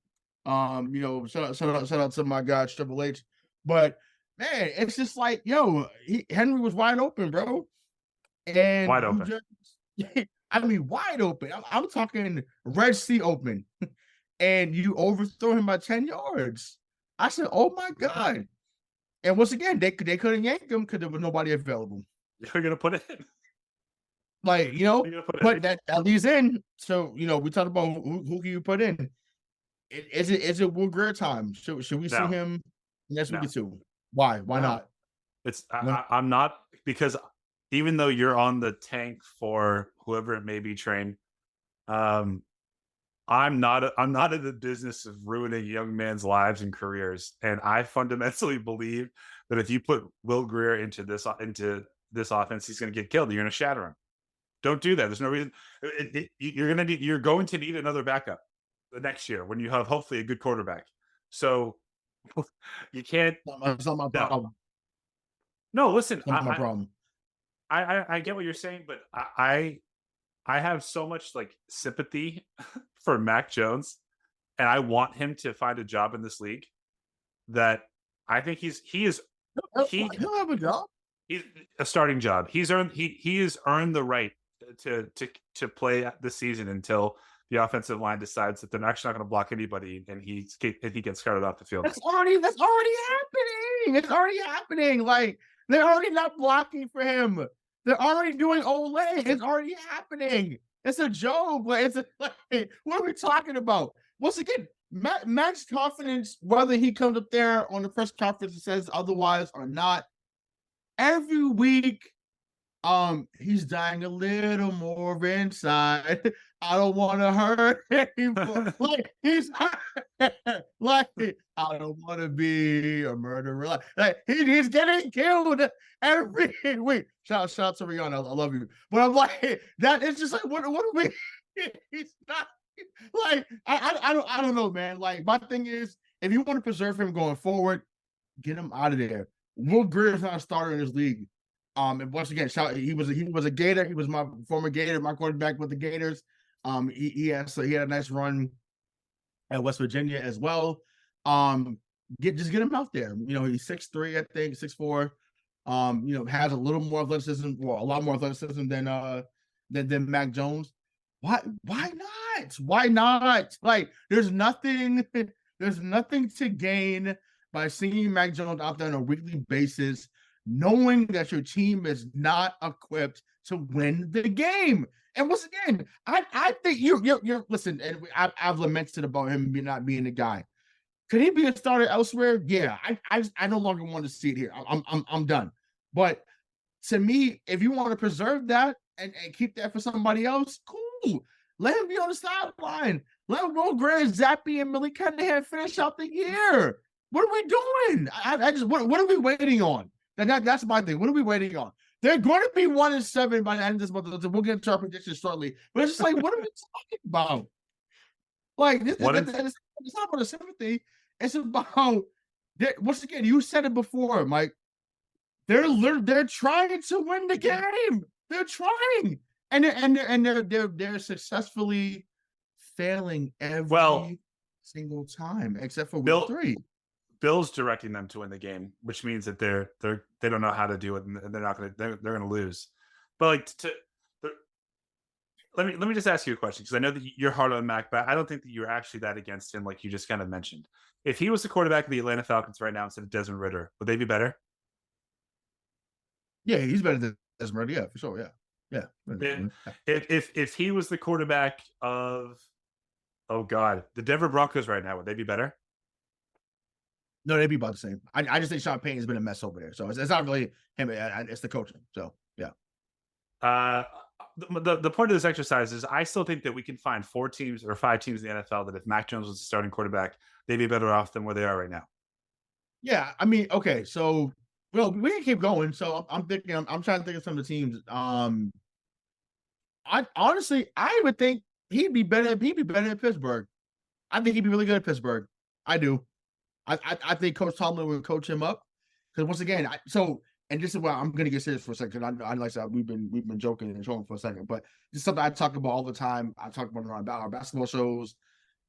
Shout out to my guy Triple H. But man, it's just like, Henry was wide open, bro. And wide open. Wide open. I'm talking Red Sea open. And you overthrow him by 10 yards. I said, oh my God. And once again, they couldn't yank him because there was nobody available. You're gonna put it in. But that leads in. So, we talked about who can you put in. Is it Will Grier time? Should we see him next week too? Why? Why not? I'm not, because even though you're on the tank for whoever it may be, train, I'm not in the business of ruining young men's lives and careers. And I fundamentally believe that if you put Will Grier into this offense, he's going to get killed. You're going to shatter him. Don't do that. There's no reason. You're going to need another backup the next year when you have hopefully a good quarterback. So you can't. That's not my problem. No, listen. That's not my problem. I get what you're saying, but I have so much sympathy for Mac Jones, and I want him to find a job in this league. That I think he'll have a job. He's a starting job. He has earned the right to play this season until the offensive line decides that they're actually not going to block anybody, and he gets carted off the field. That's already happening. It's already happening. Like, they're already not blocking for him. They're already doing Ole. It's already happening. It's a joke. What are we talking about? Once again, Mac's confidence, whether he comes up there on the press conference and says otherwise or not, every week, he's dying a little more inside. I don't want to hurt him. I don't want to be a murderer. He's getting killed every week. Shout out to Rihanna. I love you. But I'm like, that is just like, what are we? He's not I don't know, man. Like, my thing is, if you want to preserve him going forward, get him out of there. Will Grier is not a starter in this league. And once again, he was a Gator. He was my former Gator, my quarterback with the Gators. He had a nice run at West Virginia as well. Get him out there. He's 6'3", I think, 6'4". Has a little more athleticism, a lot more athleticism than Mac Jones. Why not? not? Why not? Like, there's nothing to gain by seeing Mac Jones out there on a weekly basis, knowing that your team is not equipped to win the game. And once again, I think you're listen, and I've lamented about him not being the guy. Could he be a starter elsewhere? Yeah, I no longer want to see it here. I'm done. But to me, if you want to preserve that and keep that for somebody else, cool. Let him be on the sideline. Let Will Grant, Zappy, and Malik Cunningham finish out the year. What are we doing? I just what are we waiting on? That's my thing. What are we waiting on? They're going to be 1-7 by the end of this month. We'll get into our predictions shortly. But it's just like, what are we talking about? Like, it's not about a sympathy. It's about, once again, you said it before, Mike. They're trying to win the game. They're trying, and they're successfully failing every single time, except for week 3. Bill's directing them to win the game, which means that they don't know how to do it, and they're going to lose. But like, let me just ask you a question, because I know that you're hard on Mac, but I don't think that you're actually that against him, like you just kind of mentioned. If he was the quarterback of the Atlanta Falcons right now instead of Desmond Ridder, would they be better? Yeah, he's better than Desmond Ridder. Yeah, for sure. Yeah. If he was the quarterback of, the Denver Broncos right now, would they be better? No, they'd be about the same. I just think Sean Payton's been a mess over there, so it's not really him. It's the coaching. So yeah. The point of this exercise is I still think that we can find 4 teams or 5 teams in the NFL that if Mac Jones was the starting quarterback, they'd be better off than where they are right now. Yeah, I mean, okay, so we can keep going. So I'm thinking, I'm trying to think of some of the teams. I honestly, I would think he'd be better at Pittsburgh. I think he'd be really good at Pittsburgh. I do. I think Coach Tomlin would coach him up, because once again, and this is why I'm going to get serious for a second. I like I said, we've been joking and showing for a second, but this is something I talk about all the time. I talk about it on our basketball shows,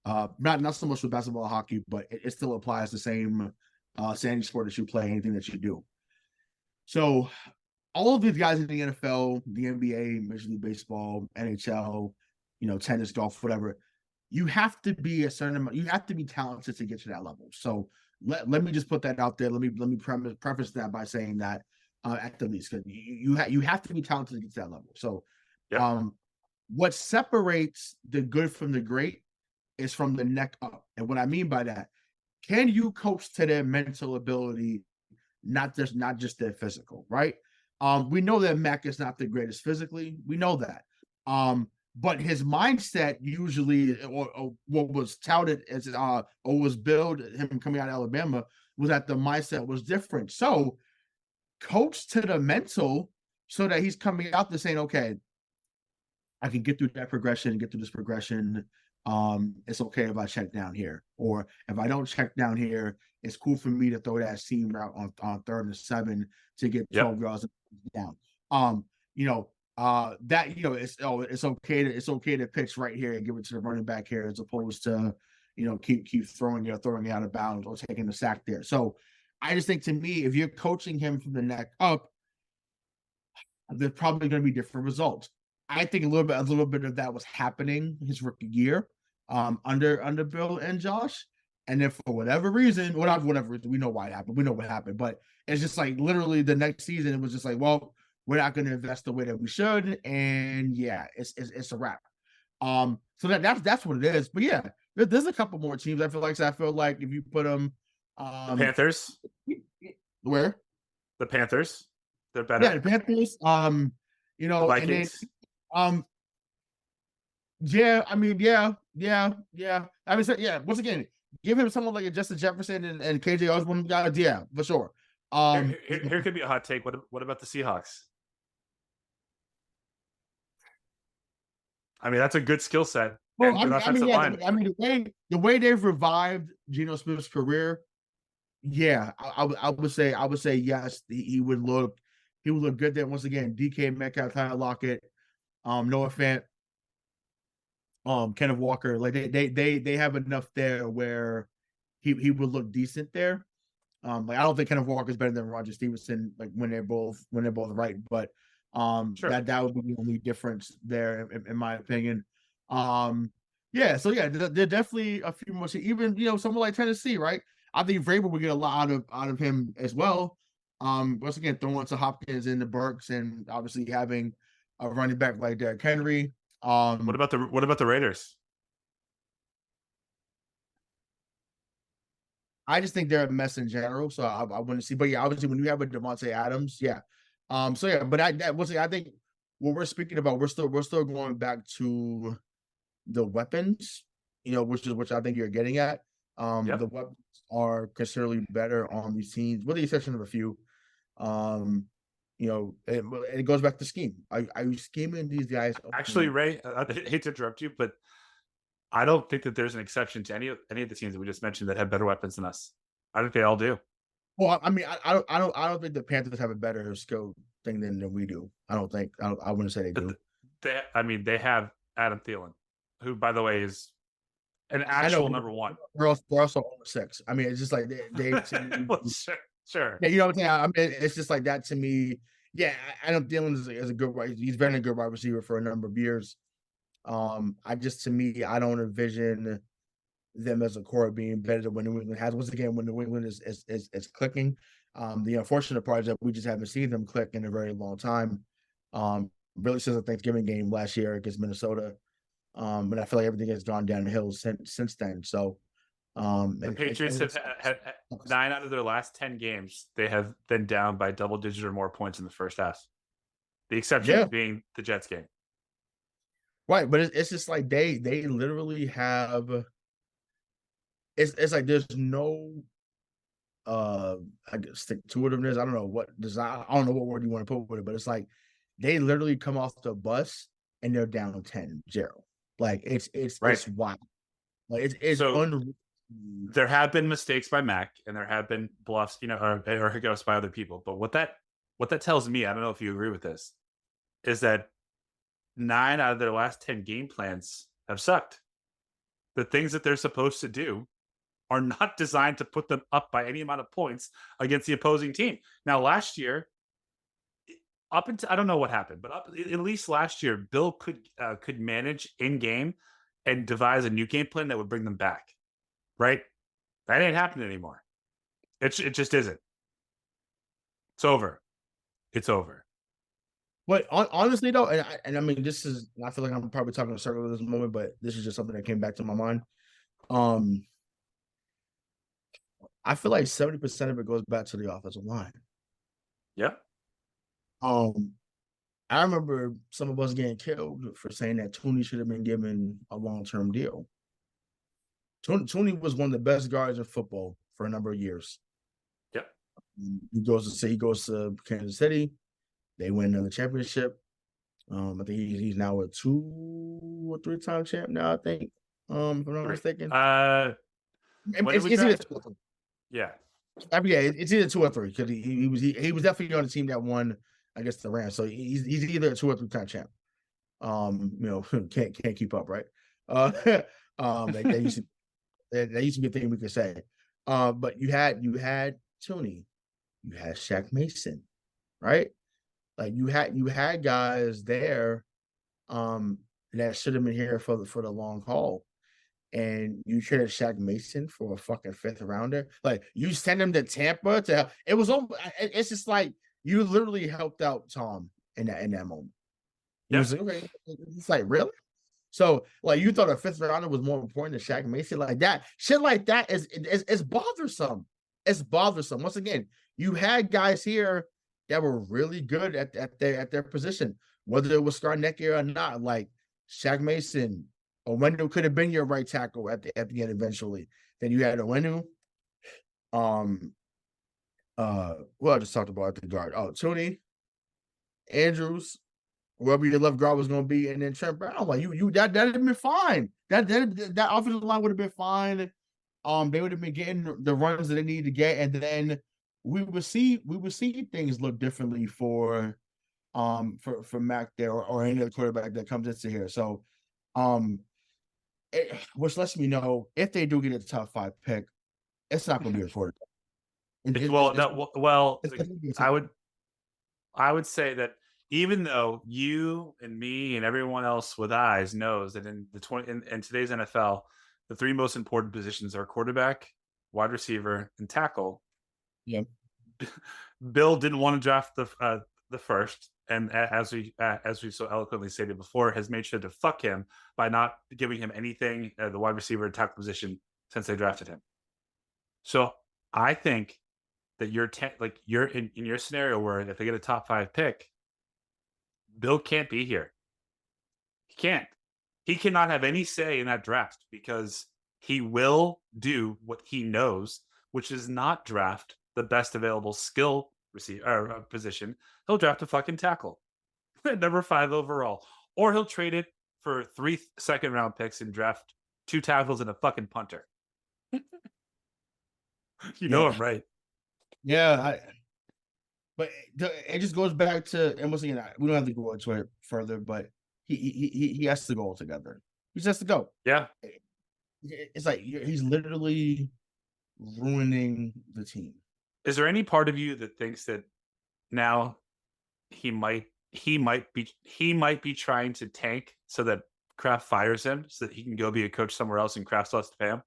not so much with basketball and hockey, but it still applies the same any sport that you play, anything that you do. So all of these guys in the NFL, the NBA, Major League Baseball, NHL, tennis, golf, whatever, you have to be a certain amount. You have to be talented to get to that level. So let me just put that out there. Let me preface that by saying that at the least, because you have to be talented to get to that level. So, what separates the good from the great is from the neck up. And what I mean by that, can you coach to their mental ability, not just their physical, right? We know that Mac is not the greatest physically. We know that. But his mindset usually, or what was touted as, or was billed, him coming out of Alabama, was that the mindset was different. So coach to the mental so that he's coming out there saying, okay, I can get through that progression, get through this progression. It's okay if I check down here. Or if I don't check down here, it's cool for me to throw that seam route on 3rd and 7 to get 12 yards down. It's okay to pitch right here and give it to the running back here, as opposed to keep throwing it out of bounds or taking the sack there. So I just think, to me, if you're coaching him from the neck up, there's probably going to be different results. I think a little bit of that was happening his rookie year under Bill and Josh. And then for whatever reason, we know why it happened. We know what happened, but it's just like literally the next season, it was just like, well, we're not going to invest the way that we should, and yeah, it's a wrap. So that's what it is. But yeah, there's a couple more teams. I feel like if you put them, Panthers, where the Panthers, they're better. Yeah, the Panthers. The Vikings. And yeah. I mean, yeah. I mean, so, yeah. Once again, give him someone like a Justin Jefferson and KJ Osborne guys. Yeah, for sure. Here could be a hot take. What about the Seahawks? I mean, that's a good skill set. Well, the way they've revived Geno Smith's career, yeah, I would say yes. He would look good there. Once again, DK Metcalf, Tyler Lockett, Noah Fant, Kenneth Walker, like they have enough there where he would look decent there. Like I don't think Kenneth Walker is better than Roger Stevenson, like when they're both right, but sure. that would be the only difference there in my opinion. Yeah, so yeah, there definitely a few more. Even someone like Tennessee, right? I think Vrabel would get a lot out of him as well. Once again, throwing to Hopkins and the Burks, and obviously having a running back like Derrick Henry. What about the Raiders? I just think they're a mess in general, so I want to see. But yeah, obviously when you have a Devante Adams, yeah. So yeah, but I think what we're speaking about, we're still going back to the weapons, which I think you're getting at. Yep. The weapons are considerably better on these teams, with the exception of a few. It goes back to scheme. Are you scheming these guys? Actually, Ray, I hate to interrupt you, but I don't think that there's an exception to any of the teams that we just mentioned that have better weapons than us. I think they all do. Well, I mean, I don't think the Panthers have a better skill thing than we do. I don't think. I wouldn't say they do. They have Adam Thielen, who, by the way, is an actual number one. We're also 6. I mean, it's just like they well, sure. Yeah, you know what I'm saying? I mean, it's just like that to me. Yeah, Adam Thielen is a good he's been a good wide receiver for a number of years. I don't envision them as a core being better than when New England has. Once again, when New England is clicking. The unfortunate part is that we just haven't seen them click in a very long time. Really since the Thanksgiving game last year against Minnesota. But I feel like everything has gone downhill since then. So the Patriots have had 9 out of their last 10 games. They have been down by double-digit or more points in the first half. The exception being the Jets game. Right, but it's just like they literally have. It's like there's no, I guess stick-to-itiveness. I don't know what design. I don't know what word you want to put with it, but it's like they literally come off the bus and they're down 10-0. Like it's right. It's wild. Like it's so, unreal. There have been mistakes by Mac, and there have been bluffs, or hiccups by other people. But what that tells me, I don't know if you agree with this, is that 9 out of their last 10 game plans have sucked. The things that they're supposed to do are not designed to put them up by any amount of points against the opposing team. Now, last year, up until I don't know what happened, but at least last year, Bill could manage in game and devise a new game plan that would bring them back. Right? That ain't happening anymore. It just isn't. It's over. It's over. But honestly, though, and I mean, I feel like I'm probably talking in a circle at this moment, but this is just something that came back to my mind. I feel like 70% of it goes back to the offensive line. Yep. I remember some of us getting killed for saying that Tooney should have been given a long-term deal. Tooney was one of the best guards in football for a number of years. Yep. He goes to Kansas City. They win the championship. I think he's now a 2 or 3-time champ now, I think. If I'm not mistaken. Yeah. It's either 2 or 3 because he was definitely on the team that won, I guess, the Rams. So he's either a 2 or 3-time champ. Can't keep up, right? That used to be a thing we could say. But you had Tooney, you had Shaq Mason, right? Like you had guys there that should have been here for the long haul. And you traded Shaq Mason for a fucking 5th rounder. Like you send him to Tampa it's just like you literally helped out Tom in that moment. Yep. Okay. It's like, really? So like you thought a 5th rounder was more important than Shaq Mason? Like that shit like that is bothersome. It's bothersome. Once again, you had guys here that were really good at their position, whether it was Scarnecchia or not. Like Shaq Mason, Owenu could have been your right tackle at the end eventually. Then you had Owenu. I just talked about the guard. Oh, Tooney, Andrews, whoever your left guard was going to be, and then Trent Brown. Like that'd have been fine. That offensive line would have been fine. They would have been getting the runs that they needed to get, and then we would see things look differently for Mac there or any other quarterback that comes into here. So, which lets me know if they do get a top 5 pick, it's not going to be a quarterback. I would say that even though you and me and everyone else with eyes knows that in today's NFL, the three most important positions are quarterback, wide receiver, and tackle. Yeah. Bill didn't want to draft the first, and as we so eloquently stated before, has made sure to fuck him by not giving him anything the wide receiver and tackle position since they drafted him. So I think that you're in your scenario where if they get a top 5 pick, Bill can't be here. He can't. He cannot have any say in that draft because he will do what he knows, which is not draft the best available skill position. He'll draft a fucking tackle at number 5 overall, or he'll trade it for 3 second-round picks and draft 2 tackles and a fucking punter. You know I'm right. Yeah, but it just goes back to, and once again, we don't have to go into it further, but he has to go altogether. He just has to go. Yeah. It's like he's literally ruining the team. Is there any part of you that thinks that now he might be trying to tank so that Kraft fires him so that he can go be a coach somewhere else and Kraft still has to pay him?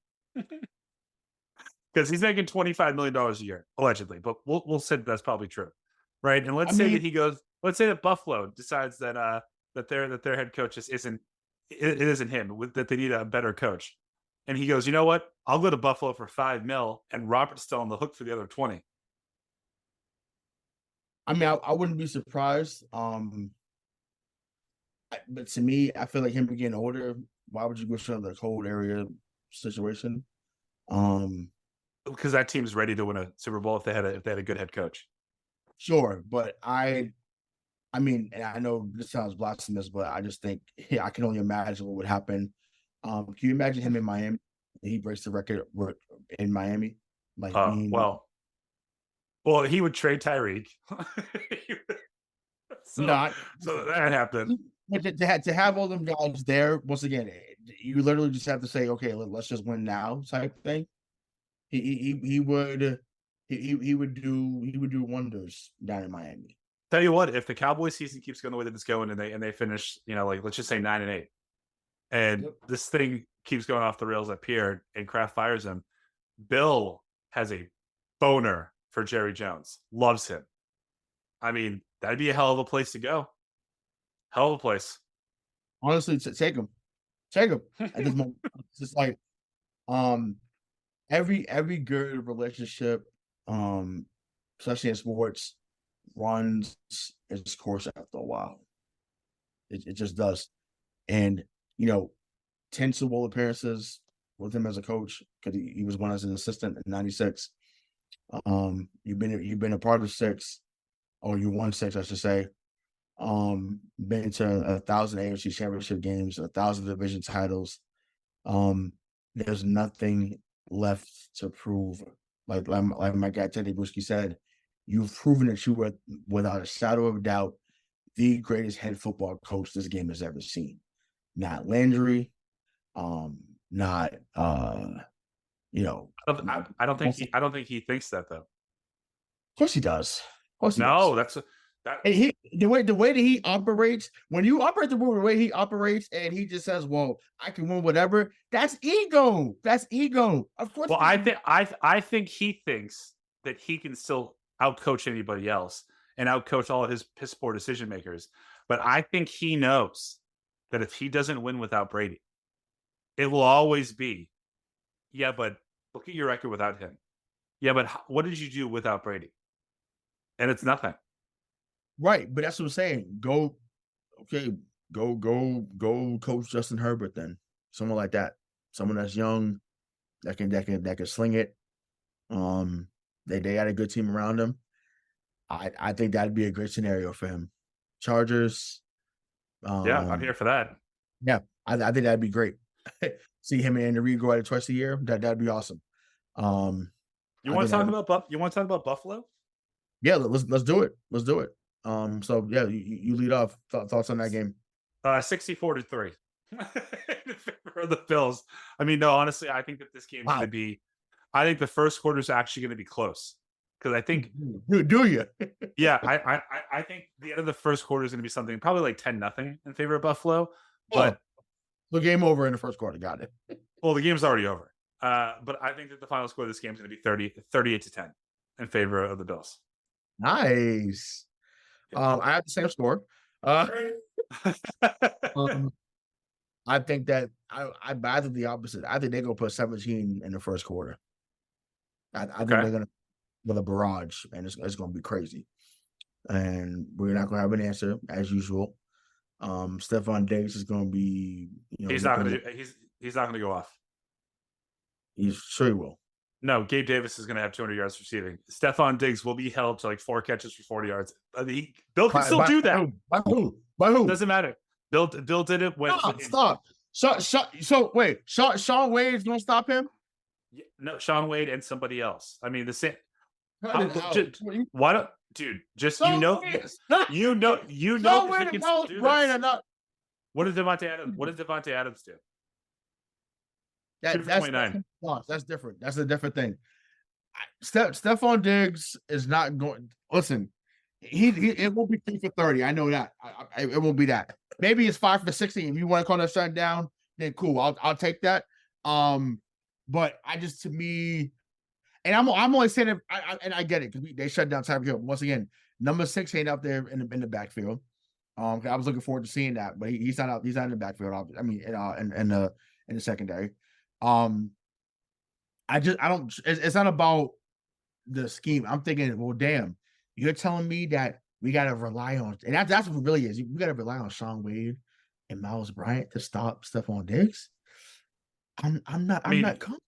Because he's making $25 million a year, allegedly, but we'll say that's probably true, right? And let's say that Buffalo decides that that their head coach isn't him, that they need a better coach, and he goes, you know what? I'll go to Buffalo for $5 million, and Robert's still on the hook for the other 20. I mean, I wouldn't be surprised. But to me, I feel like him getting older. Why would you go to another cold area situation? Because that team's ready to win a Super Bowl if they had a good head coach. Sure, but I mean, and I know this sounds blasphemous, but I just think I can only imagine what would happen. Can you imagine him in Miami? He breaks the record in Miami. Like, well, he would trade Tyreek. so that happened. To have all them guys there, once again, you literally just have to say, okay, let's just win now, type thing. He would do wonders down in Miami. Tell you what, if the Cowboys season keeps going the way that it's going, and they finish, like let's just say 9-8, and this thing keeps going off the rails up here, and Kraft fires him, Bill has a boner for Jerry Jones, loves him. I mean, that'd be a hell of a place to go. Hell of a place. Honestly, take him at this moment. It's just like, every good relationship, especially in sports, runs its course after a while. It just does. And 10 Super Bowl appearances with him as a coach, because he was one as an assistant in '96. You've been a part of 6, or you won 6, I should say. Been to 1,000 AFC championship games, 1,000 division titles. There's nothing left to prove. Like my guy Teddy Bruschi said, you've proven that you were, without a shadow of a doubt, the greatest head football coach this game has ever seen. Not Landry, not I don't think he thinks that, though. Of course he does. Of course he does. And the way that he operates, when you operate the way he operates, and he just says, "Well, I can win whatever." That's ego. That's ego. Of course. Well, I think he thinks that he can still outcoach anybody else and outcoach all of his piss poor decision makers. But I think he knows that if he doesn't win without Brady, it will always be, yeah, but look at your record without him. Yeah, but what did you do without Brady? And it's nothing. Right, but that's what I'm saying. Go coach Justin Herbert then. Someone like that. Someone that's young, that can sling it. They got a good team around him. I think that'd be a great scenario for him. Chargers. Yeah, I'm here for that. Yeah, I think that'd be great. See him and Andy Reid go at it twice a year. That'd be awesome. You want to talk about Buffalo? Yeah, let's do it. Let's do it. So yeah, you lead off. Thoughts on that game? 64-3 in favor of the Bills. I mean, no, honestly, I think that this game's going to be. I think the first quarter is actually going to be close because I think do you? Yeah, I think the end of the first quarter is going to be something probably like 10-0 in favor of Buffalo. But the game over in the first quarter. Got it. Well, the game's already over. But I think that the final score of this game is going to be 38-10 in favor of the Bills. Nice. I have the same score. I think that I think the opposite. I think they're gonna put 17 in the first quarter. I think they're gonna with a barrage, and it's gonna be crazy. And we're not gonna have an answer as usual. Stephon Diggs is gonna be, he's not gonna go off. He's sure he will. No, Gabe Davis is gonna have 200 yards receiving. Stephon Diggs will be held to like 4 catches for 40 yards. Bill can still do that. By who? By who? Doesn't matter. Bill did it when stop. So wait, Shaun Wade is gonna stop him? No, Shaun Wade and somebody else. I mean, the same. Why don't, dude? Just Shaun you know Wade. if he can still do Brian, this. What did Devante Adams do? That's different. That's a different thing. Stephon Diggs is not going. Listen, it won't be 3 for 30. I know that. It won't be that. Maybe it's 5 for 60. If you want to call that shut down, then cool. I'll take that. But to me, and I'm only saying it. I get it because they shut down Tyreek Hill once again. Number 6 ain't out there in the backfield. I was looking forward to seeing that, but he's not out. He's not in the backfield. I mean, in the secondary. I don't. It's not about the scheme. I'm thinking, well, damn, you're telling me that we got to rely on, and that's what it really is. We got to rely on Shaun Wade and Miles Bryant to stop Stephon Diggs. I'm not comfortable.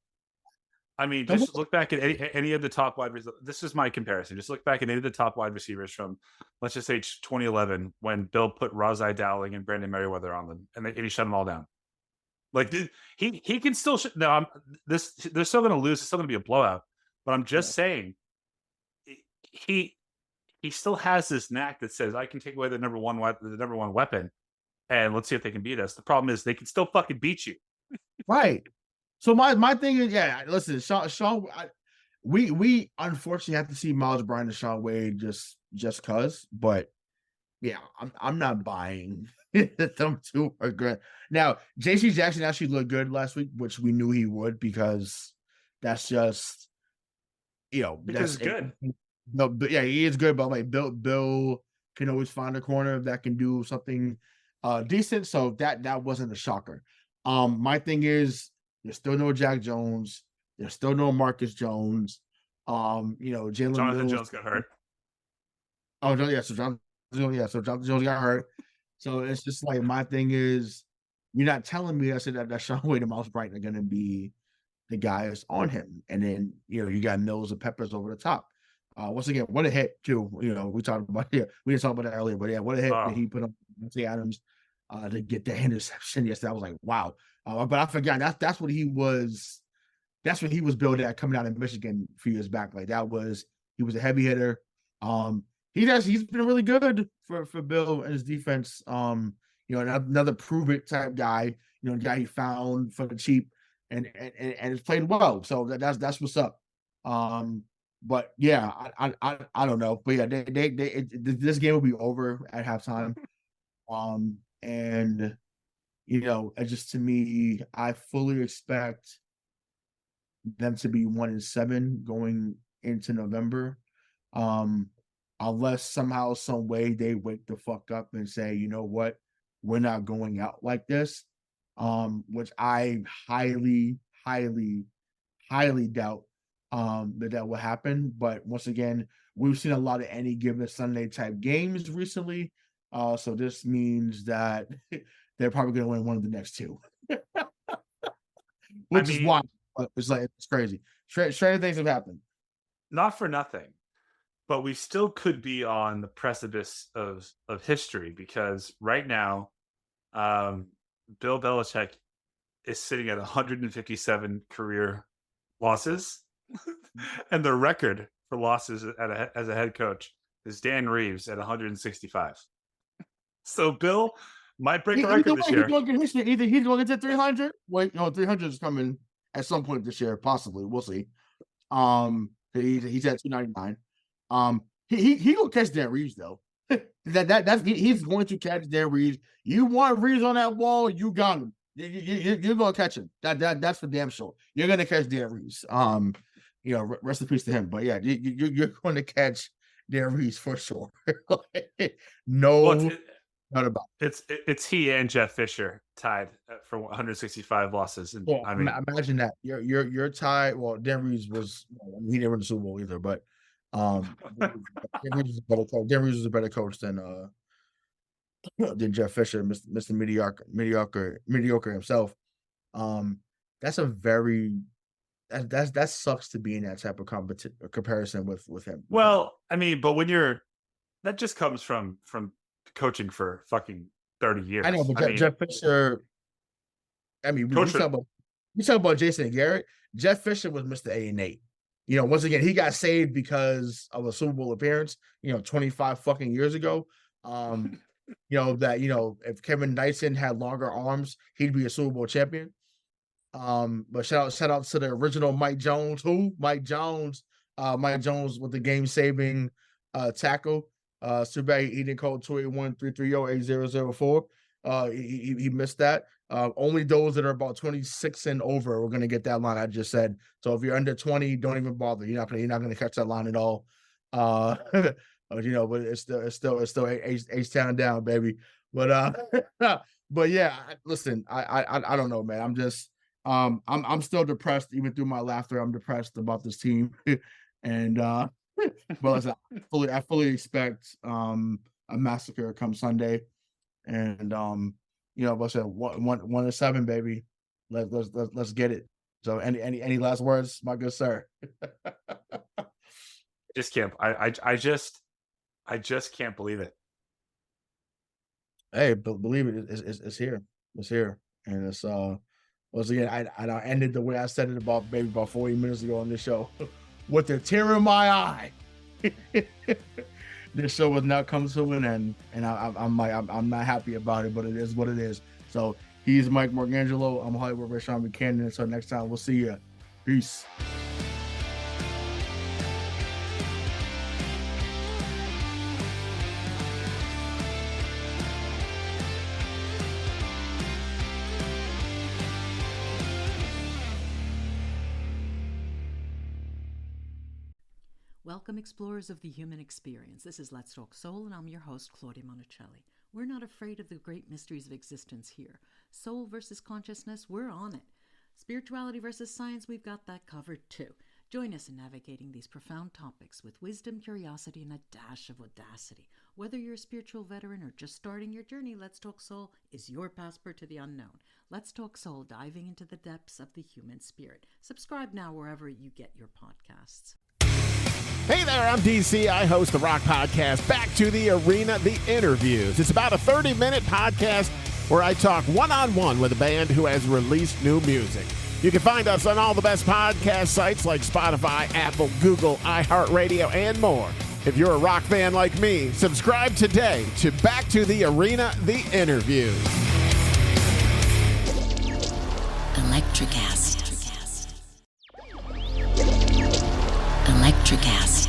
I mean, just look back at any of the top wide receivers. This is my comparison. Just look back at any of the top wide receivers from, let's just say, 2011, when Bill put Razai Dowling and Brandon Merriweather on them, and he shut them all down. Like he can still. They're still going to lose. It's still going to be a blowout. But I'm just saying, he still has this knack that says, I can take away the number one weapon, and let's see if they can beat us. The problem is they can still fucking beat you. Right. So my thing is, listen, Shaun, we unfortunately have to see Miles Bryant and Shaun Wade just cause, but yeah, I'm not buying them two are good. Now, JC Jackson actually looked good last week, which we knew he would, because that's just, because that's good. No, but yeah, he is good, but like Bill can always find a corner that can do something decent. So that wasn't a shocker. My thing is, there's still no Jack Jones. There's still no Marcus Jones. Jalen Jonathan Jones got hurt. Oh, yeah. So Jonathan Jones got hurt. So it's just like, my thing is, you're not telling me that Shaun Wade and Miles Bryant are going to be the guys on him. And then, you got Mills and Peppers over the top. Once again, what a hit, too. We talked about it. We didn't talk about that earlier, but yeah, what a hit that he put on Devante Adams to get the interception. Yes, that was like, wow. But I forgot that's what he was. That's what he was built at coming out of Michigan a few years back. Like he was a heavy hitter. He's been really good for Bill and his defense. Another prove it type guy. A guy he found for the cheap and has played well. So that's what's up. But yeah, I don't know. But yeah, this game will be over at halftime. And just, to me, I fully expect them to be 1-7 going into November. Unless somehow, some way they wake the fuck up and say, you know what, we're not going out like this. Which I highly, highly, highly doubt that will happen. But once again, we've seen a lot of any given Sunday type games recently. So this means that they're probably going to win one of the next two, which is why it's crazy. Strange things have happened. Not for nothing, but we still could be on the precipice of history, because right now, Bill Belichick is sitting at 157 career losses, and the record for losses as a head coach is Dan Reeves at 165. So Bill might break a record this year. Either he's going to get to 300. 300 is coming at some point this year, possibly. We'll see. He's at 299. He gonna catch Dan Reeves though. He's going to catch Dan Reeves. You want Reeves on that wall, you got him. You're gonna catch him. That's for damn sure. You're gonna catch Dan Reeves. Rest in peace to him. But yeah, you're going to catch Dan Reeves for sure. Not about it's he and Jeff Fisher tied for 165 losses. And well, I mean, imagine that you're tied. Well, Dan Reeves he didn't win the Super Bowl either, but Dan Reeves was a better coach than Jeff Fisher, Mr. Mediocre himself. That's a very that sucks to be in that type of comparison with him. Well, I mean, but when that just comes from coaching for fucking 30 years. I know, but Jeff Fisher. I mean, we talk about Jason Garrett. Jeff Fisher was Mr. 8-8. Once again, he got saved because of a Super Bowl appearance. 25 fucking years ago. If Kevin Dyson had longer arms, he'd be a Super Bowl champion. But shout out to the original Mike Jones. Mike Jones with the game-saving tackle. Too bad he didn't call 281-330-8004. He missed that. Only those that are about 26 and over are going to get that line I just said. So if you're under 20, don't even bother. You're not going to catch that line at all. But it's still H-Town down, baby. But but yeah, listen, I don't know, man. I'm just I'm still depressed even through my laughter. I'm depressed about this team, and but listen, I fully expect a massacre come Sunday, and but I said 1-7, baby. Let's get it. So any last words, my good sir? Just can't. I just can't believe it. Hey, but believe it, it's here. It's here, and it's once again, I ended the way I said it about 40 minutes ago on this show, with a tear in my eye. This show has now come to an end, and I'm not happy about it, but it is what it is. So he's Mike Marcangelo. I'm Hollywood Rayhsawn Buchanan. Until next time, we'll see you. Peace. Welcome, explorers of the human experience. This is Let's Talk Soul, and I'm your host, Claudia Monticelli. We're not afraid of the great mysteries of existence here. Soul versus consciousness, we're on it. Spirituality versus science, we've got that covered too. Join us in navigating these profound topics with wisdom, curiosity, and a dash of audacity. Whether you're a spiritual veteran or just starting your journey, Let's Talk Soul is your passport to the unknown. Let's Talk Soul, diving into the depths of the human spirit. Subscribe now wherever you get your podcasts. Hey there, I'm DC. I host the rock podcast, Back to the Arena, The Interviews. It's about a 30-minute podcast where I talk one-on-one with a band who has released new music. You can find us on all the best podcast sites like Spotify, Apple, Google, iHeartRadio, and more. If you're a rock fan like me, subscribe today to Back to the Arena, The Interviews. Electricast. Electricast.